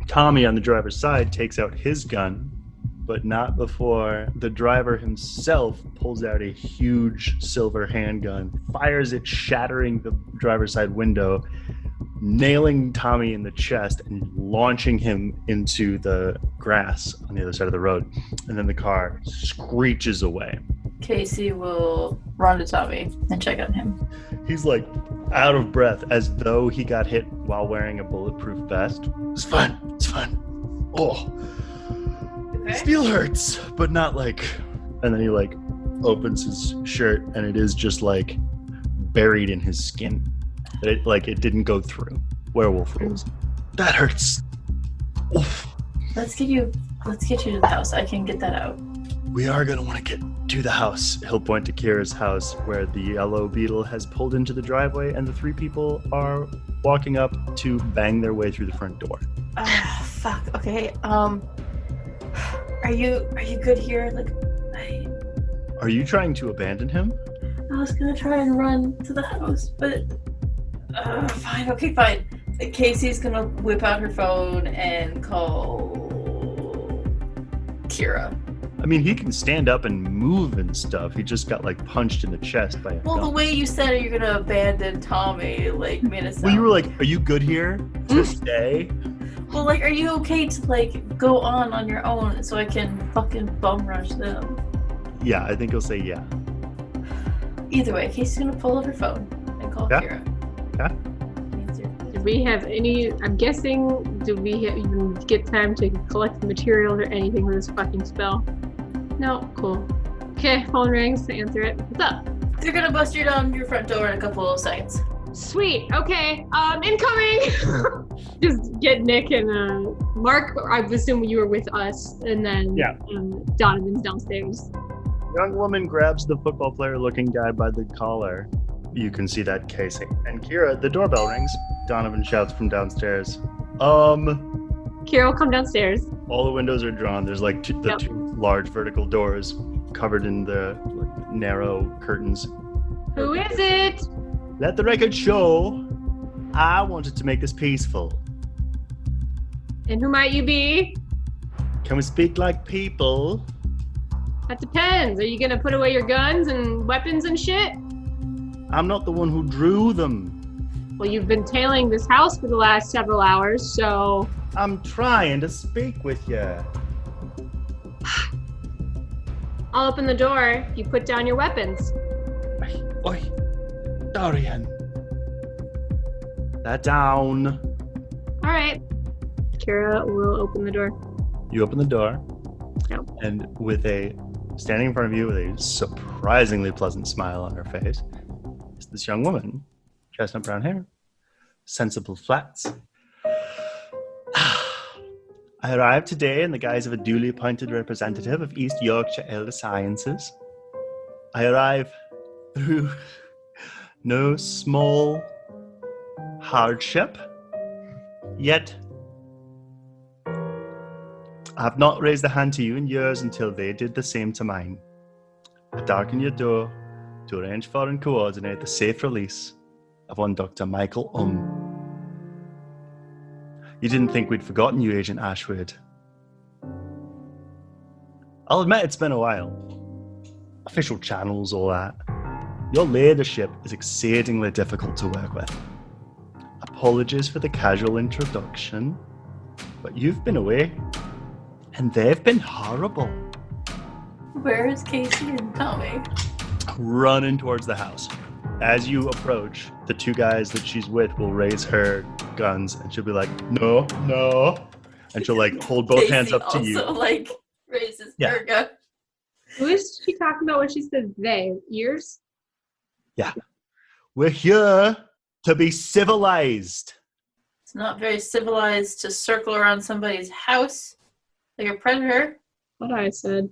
Tommy on the driver's side takes out his gun, but not before the driver himself pulls out a huge silver handgun, fires it, shattering the driver's side window, nailing Tommy in the chest and launching him into the grass on the other side of the road. And then the car screeches away. Casey will run to Tommy and check on him. He's like out of breath, as though he got hit while wearing a bulletproof vest. It's fine. It's fine. Oh. Still hurts, but not like. And then he like opens his shirt, and it is just like buried in his skin. It didn't go through. Werewolf rules. That hurts. Oof. Let's get you to the house. I can get that out. We are gonna want to get to the house. He'll point to Kira's house, where the yellow beetle has pulled into the driveway, and the three people are walking up to bang their way through the front door. Fuck. Okay. Are you good here? Are you trying to abandon him? I was gonna try and run to the house, but fine. Okay, fine. Casey's gonna whip out her phone and call Kira. I mean, he can stand up and move and stuff. He just got like punched in the chest by a Well, gun. the way you said it, you're gonna abandon Tommy, like, made it sound. Well, you were like, "Are you good here to stay?" Well, like, are you okay to like go on your own so I can fucking bum rush them? Yeah, I think he'll say yeah. Either way, Casey's gonna pull out her phone and call Kira. Yeah. Do we have any? I'm guessing. Do we even get time to collect the materials or anything for this fucking spell? No. Cool. Okay. Phone rings. Answer it. What's up? They're gonna bust you down your front door in a couple of seconds. Sweet. Okay. Incoming. Just get Nick and Mark. I assume you were with us, and then Donovan's downstairs. Young woman grabs the football player looking guy by the collar. You can see that Casey. And Kira, the doorbell rings. Donovan shouts from downstairs. Kira will come downstairs. All the windows are drawn. There's like two large vertical doors covered in the narrow curtains. Who is it? Let the record show I wanted to make this peaceful. And who might you be? Can we speak like people? That depends. Are you gonna put away your guns and weapons and shit? I'm not the one who drew them. Well, you've been tailing this house for the last several hours, so... I'm trying to speak with you. I'll open the door if you put down your weapons. Oi, Dorian. That down. All right. Kira will open the door. You open the door. Yep. And standing in front of you with a surprisingly pleasant smile on her face, is this young woman. Chestnut brown hair, sensible flats. I arrived today in the guise of a duly appointed representative of East Yorkshire Elder Sciences. I arrive through no small hardship. Yet, I have not raised a hand to you in years until they did the same to mine. I darken your door to arrange for and coordinate the safe release of one Dr. Michael You didn't think we'd forgotten you, Agent Ashwood. I'll admit it's been a while. Official channels, all that. Your leadership is exceedingly difficult to work with. Apologies for the casual introduction, but you've been away, and they've been horrible. Where is Casey and Tommy? Running towards the house. As you approach, the two guys that she's with will raise her guns, and she'll be like, no, no. And she'll like hold both hands up to you. Also, like, raises her gun. Who is she talking about when she says they? Ears? Yeah. We're here to be civilized. It's not very civilized to circle around somebody's house like a predator. What I said.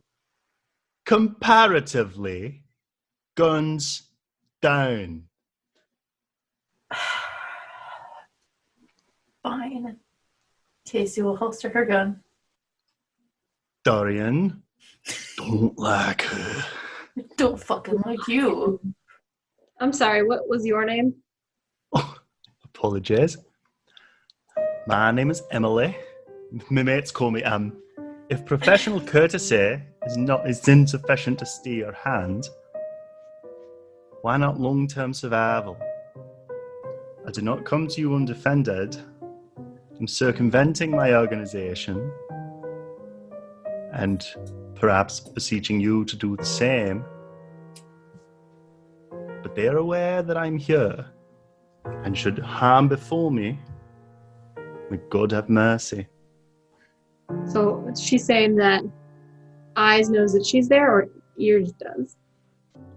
Comparatively, guns down. Fine. Casey will holster her gun. Dorian, don't like her. Don't fucking like you. I'm sorry, what was your name? Apologies. My name is Emily. My mates call me If professional courtesy is insufficient to stay your hand, why not long-term survival? I do not come to you undefended. I'm circumventing my organization and perhaps beseeching you to do the same. But they are aware that I'm here, and should harm befall me, may God have mercy. So she's saying that Eyes knows that she's there, or Ears does?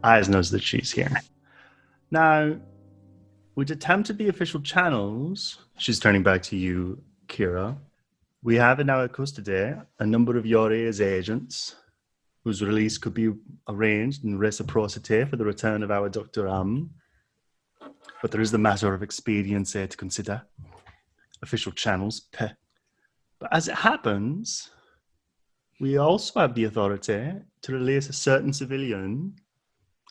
Eyes knows that she's here. Now, we'd attempted the official channels. She's turning back to you, Kira. We have in our custody a number of your agents whose release could be arranged in reciprocity for the return of our Dr. But there is the matter of expediency to consider. Official channels, But as it happens, we also have the authority to release a certain civilian,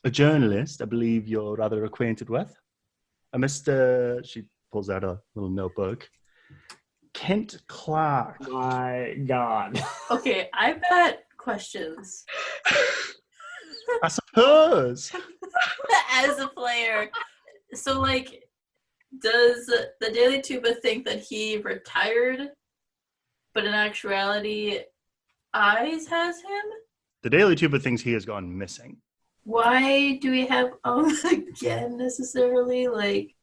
a journalist I believe you're rather acquainted with. A Mr. She pulls out a little notebook. Kent Clark. My God. Okay, I've got questions. I suppose. As a player. So, like, does the Daily Tuba think that he retired, but in actuality, Eyes has him? The Daily Tuba thinks he has gone missing. Why do we have again necessarily? Like,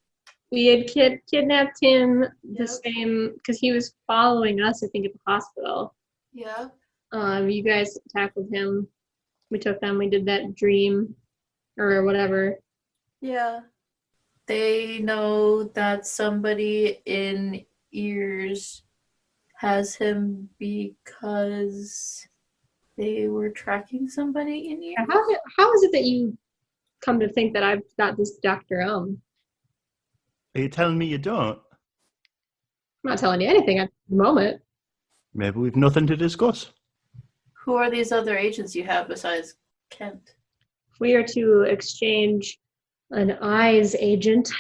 we had kidnapped him the same because he was following us, I think, at the hospital. Yeah. You guys tackled him. We took them. We did that dream or whatever. Yeah. They know that somebody in Ears has him because they were tracking somebody in Ears. How is it that you come to think that I've got this Dr. Are you telling me you don't? I'm not telling you anything at the moment. Maybe we've nothing to discuss. Who are these other agents you have besides Kent? If we are to exchange an Eyes agent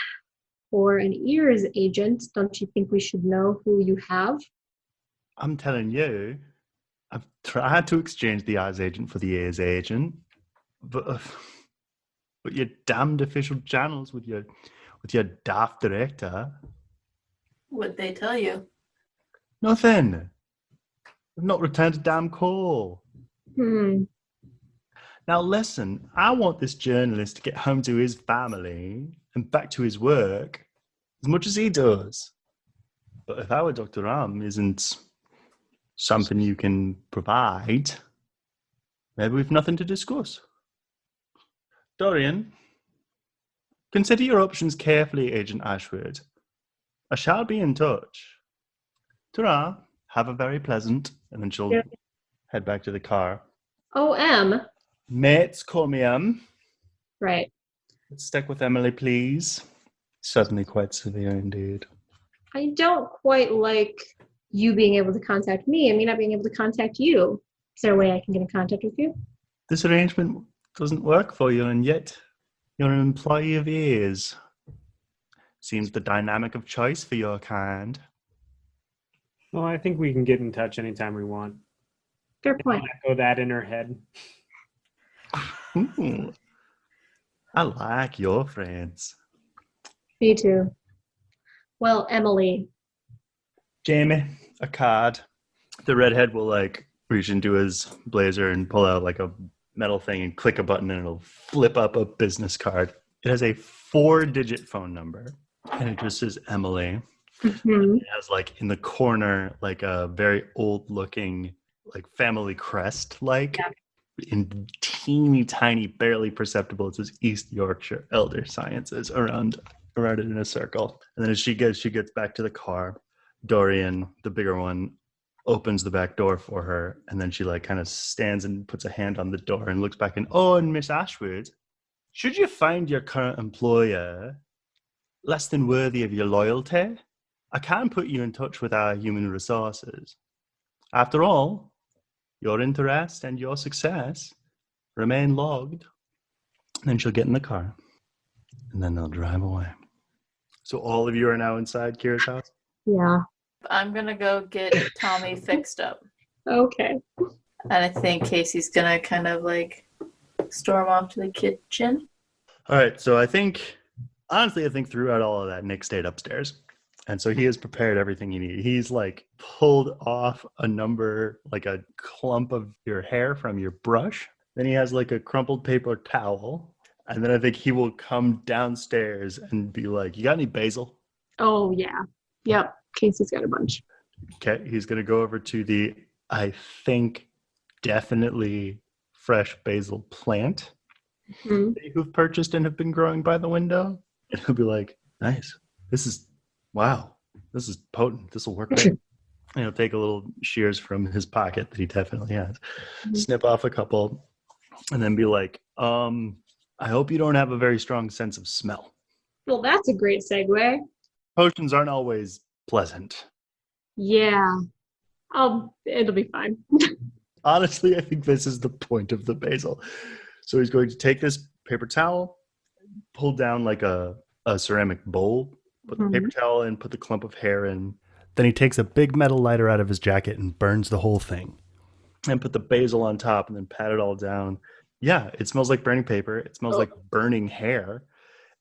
for an Ears agent, don't you think we should know who you have? I'm telling you, I've tried to exchange the Eyes agent for the Ears agent, but your damned official channels with your daft director. What'd they tell you? Nothing. I've not returned a damn call. Now listen, I want this journalist to get home to his family and back to his work as much as he does. But if our Dr. Isn't something you can provide, maybe we've nothing to discuss. Dorian, consider your options carefully, Agent Ashwood. I shall be in touch. Ta-ra. Have a very pleasant, and then she'll head back to the car. O.M. Mates call me Right. Let's stick with Emily, please. Suddenly quite severe indeed. I don't quite like you being able to contact me and me not being able to contact you. Is there a way I can get in contact with you? This arrangement doesn't work for you, and yet you're an employee of Ears. Seems the dynamic of choice for your kind. Well, I think we can get in touch anytime we want. Fair point. Echo that in her head. Ooh. I like your friends. Me too. Well, Emily. Jamie, a card. The redhead will like reach into his blazer and pull out like a metal thing and click a button and it'll flip up a business card. It has a 4-digit phone number and it just says Emily. Mm-hmm. It has like in the corner like a very old looking like family crest like in teeny tiny barely perceptible. It says East Yorkshire Elder Sciences around it in a circle. And then as she gets back to the car, Dorian, the bigger one, opens the back door for her, and then she like kind of stands and puts a hand on the door and looks back and and Miss Ashwood, should you find your current employer less than worthy of your loyalty, I can put you in touch with our human resources. After all, your interest and your success remain logged. And then she'll get in the car, and then they'll drive away. So all of you are now inside Kira's house? Yeah. I'm gonna go get Tommy fixed up. Okay. And I think Casey's gonna kind of like storm off to the kitchen. All right, so I think throughout all of that, Nick stayed upstairs. And so he has prepared everything you need. He's like pulled off a number, like a clump of your hair from your brush. Then he has like a crumpled paper towel. And then I think he will come downstairs and be like, you got any basil? Oh, yeah. Yep. Casey's got a bunch. Okay, he's going to go over to the, I think, definitely fresh basil plant that you've purchased and have been growing by the window. And he'll be like, nice. This is potent. This will work great. And he'll take a little shears from his pocket that he definitely has, snip off a couple, and then be like, I hope you don't have a very strong sense of smell. Well, that's a great segue. Potions aren't always pleasant. Yeah. It'll be fine. Honestly, I think this is the point of the basil. So he's going to take this paper towel, pull down like a ceramic bowl, put the paper towel in, put the clump of hair in. Then he takes a big metal lighter out of his jacket and burns the whole thing. And put the basil on top and then pat it all down. Yeah, it smells like burning paper. It smells like burning hair.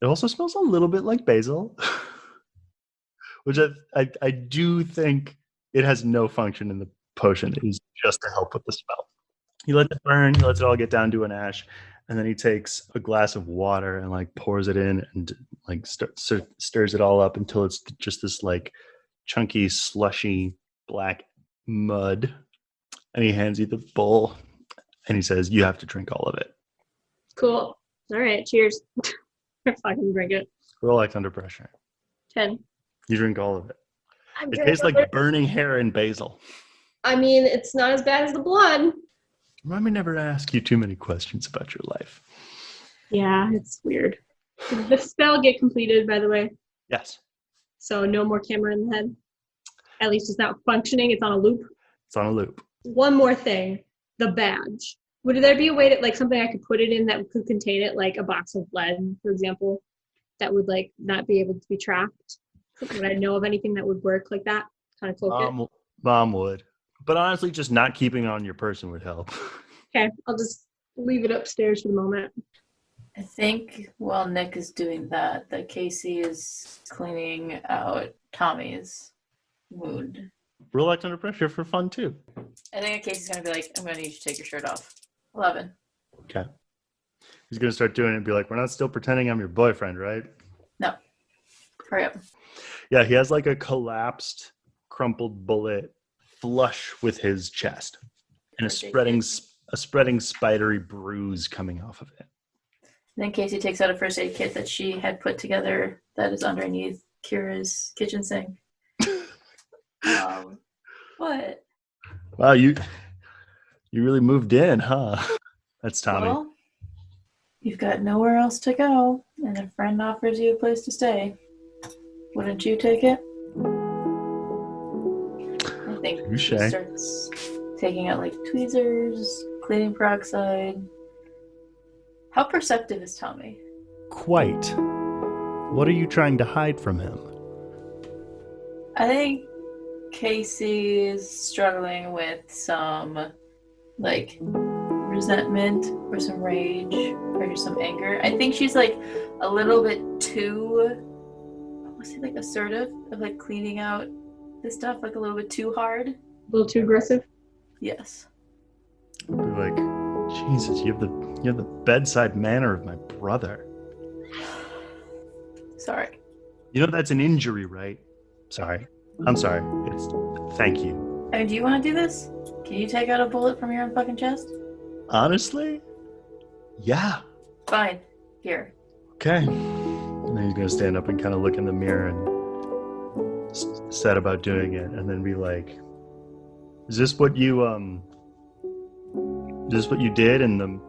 It also smells a little bit like basil, which I do think it has no function in the potion. It is just to help with the smell. He lets it burn. He lets it all get down to an ash. And then he takes a glass of water and like pours it in and like stirs it all up until it's just this like chunky, slushy black mud. And he hands you the bowl and he says, you have to drink all of it. Cool. All right. Cheers. I fucking drink it. Roll X under pressure. 10. You drink all of it. I'm It tastes like burning hair and basil. I mean, it's not as bad as the blood. Remind me never to ask you too many questions about your life. Yeah, it's weird. Did the spell get completed, by the way? Yes. So no more camera in the head? At least it's not functioning. It's on a loop? It's on a loop. One more thing. The badge. Would there be a way that, like, something I could put it in that could contain it, like a box of lead, for example, that would, like, not be able to be tracked? Would I know of anything that would work like that? Kind of cloak it? Mom would. But honestly, just not keeping it on your person would help. Okay, I'll just leave it upstairs for the moment. I think while Nick is doing that Casey is cleaning out Tommy's wound. Roll X under pressure for fun, too. I think Casey's going to be like, I'm going to need you to take your shirt off. 11. Okay. He's going to start doing it and be like, we're not still pretending I'm your boyfriend, right? No. Hurry up. Yeah, he has like a collapsed, crumpled bullet flush with his chest. And a spreading spidery bruise coming off of it. And then Casey takes out a first aid kit that she had put together that is underneath Kira's kitchen sink. What? Wow, you really moved in, huh? That's Tommy. Well, You've got nowhere else to go, and a friend offers you a place to stay. Wouldn't you take it? I think Touche. she starts taking out like tweezers, cleaning peroxide. How perceptive is Tommy? Quite. What are you trying to hide from him? I think Casey is struggling with some like resentment or some rage or just some anger. I think she's like a little bit too, what's it, like assertive of like cleaning out this stuff, like a little bit too hard. A little too aggressive. Yes. Be like, Jesus, you have the bedside manner of my brother. Sorry. You know that's an injury, right? Sorry. I'm sorry. Thank you. I mean, do you want to do this? Can you take out a bullet from your own fucking chest? Honestly? Yeah. Fine. Here. Okay. And then he's gonna stand up and kind of look in the mirror and set about doing it, and then be like, "Is this what you Is this what you did in the?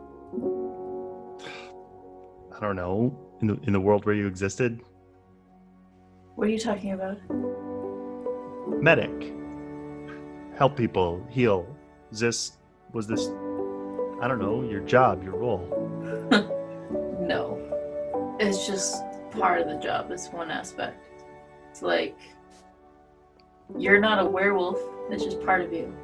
I don't know, in the world where you existed?" What are you talking about? Medic. Help people, heal. Was this, I don't know, your job, your role? No. It's just part of the job. It's one aspect. It's like, you're not a werewolf. It's just part of you.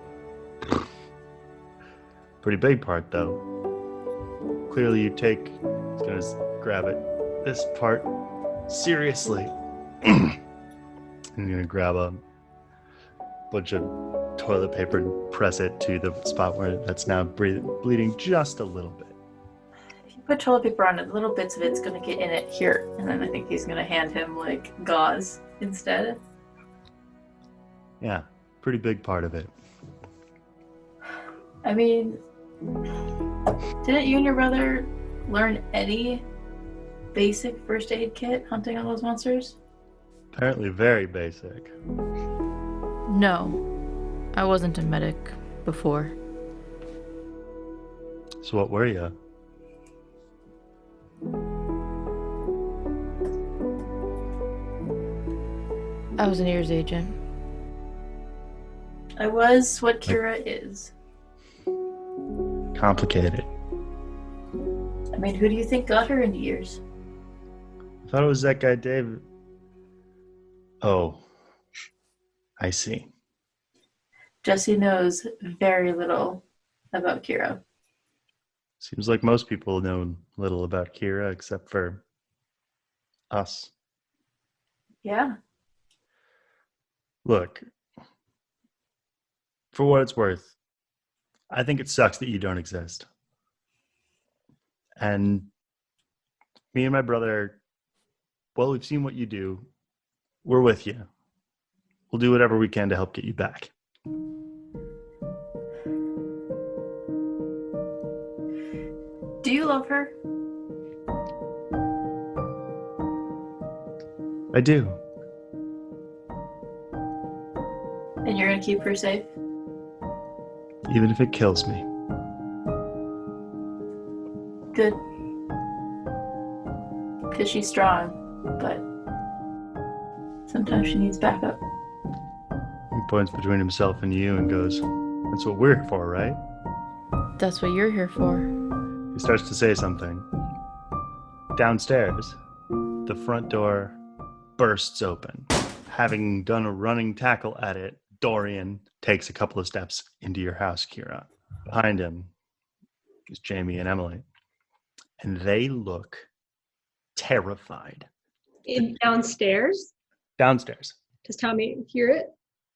Pretty big part, though. Clearly you take, he's gonna grab it, this part seriously. And he's gonna grab a bunch of toilet paper and press it to the spot where that's now bleeding just a little bit. If you put toilet paper on it, little bits of it's gonna get in it here. And then I think he's gonna hand him like gauze instead. Yeah, pretty big part of it. I mean, didn't you and your brother learn any basic first aid kit hunting on those monsters? Apparently very basic. No, I wasn't a medic before. So what were you? I was an ears agent. I was what Kira is. Complicated. I mean, who do you think got her into ears? I thought it was that guy David. Oh, I see. Jesse knows very little about Kira. Seems like most people know little about Kira except for us. Yeah. Look, for what it's worth, I think it sucks that you don't exist. And me and my brother, well, we've seen what you do. We're with you. We'll do whatever we can to help get you back. Do you love her? I do. And you're gonna keep her safe? Even if it kills me. Good. Because she's strong, but sometimes she needs backup. He points between himself and you and goes, "That's what we're here for, right?" That's what you're here for. He starts to say something. Downstairs, the front door bursts open. Having done a running tackle at it, Dorian takes a couple of steps into your house, Kira. Behind him is Jamie and Emily. And they look terrified. Downstairs? Downstairs. Does Tommy hear it?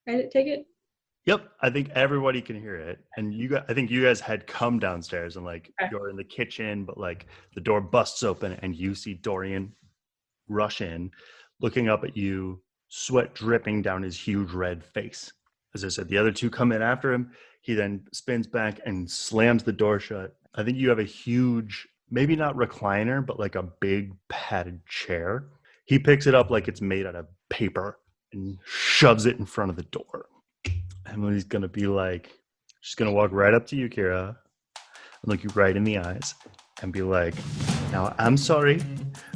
I take it? Yep, I think everybody can hear it. And I think you guys had come downstairs and like you're in the kitchen, but like the door busts open and you see Dorian rush in, looking up at you, sweat dripping down his huge red face. As I said, the other two come in after him. He then spins back and slams the door shut. I think you have a huge, maybe not recliner, but like a big padded chair. He picks it up like it's made out of paper and shoves it in front of the door. Emily's going to be like, she's going to walk right up to you, Kira, and look you right in the eyes and be like, Now, I'm sorry,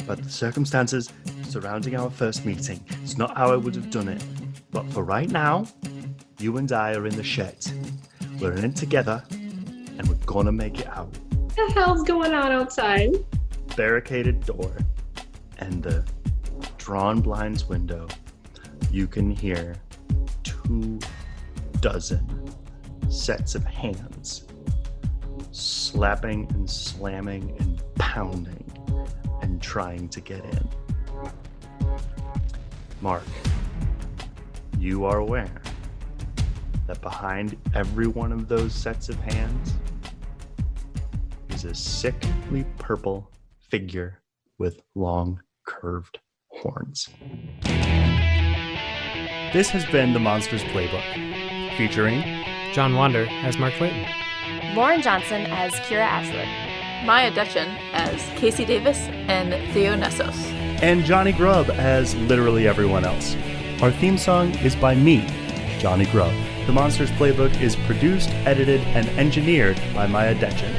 but the circumstances surrounding our first meeting, it's not how I would have done it. But for right now, you and I are in the shed. We're in it together, and we're gonna make it out. What the hell's going on outside? Barricaded door and the drawn blinds window, you can hear 24 sets of hands slapping and slamming and pounding and trying to get in. Mark, you are aware that behind every one of those sets of hands is a sickly purple figure with long, curved horns. This has been the Monstrous Playbook, featuring John Wander as Mark Clayton, Lauren Johnson as Kira Ashwood, Miah Detjen as Casey Davis and Theo Nessos. and Johnny Grubb as literally everyone else. Our theme song is by me, Johnny Grubb. The Monsters Playbook is produced, edited, and engineered by Miah Detjen.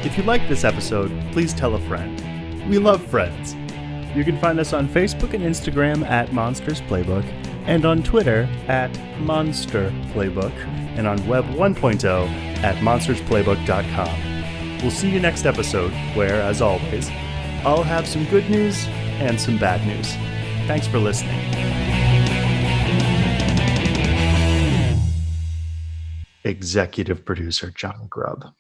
If you liked this episode, please tell a friend. We love friends. You can find us on Facebook and Instagram at Monsters Playbook, and on Twitter at Monster Playbook, and on Web 1.0 at monstersplaybook.com. We'll see you next episode, where, as always, I'll have some good news and some bad news. Thanks for listening. Executive producer John Grubb.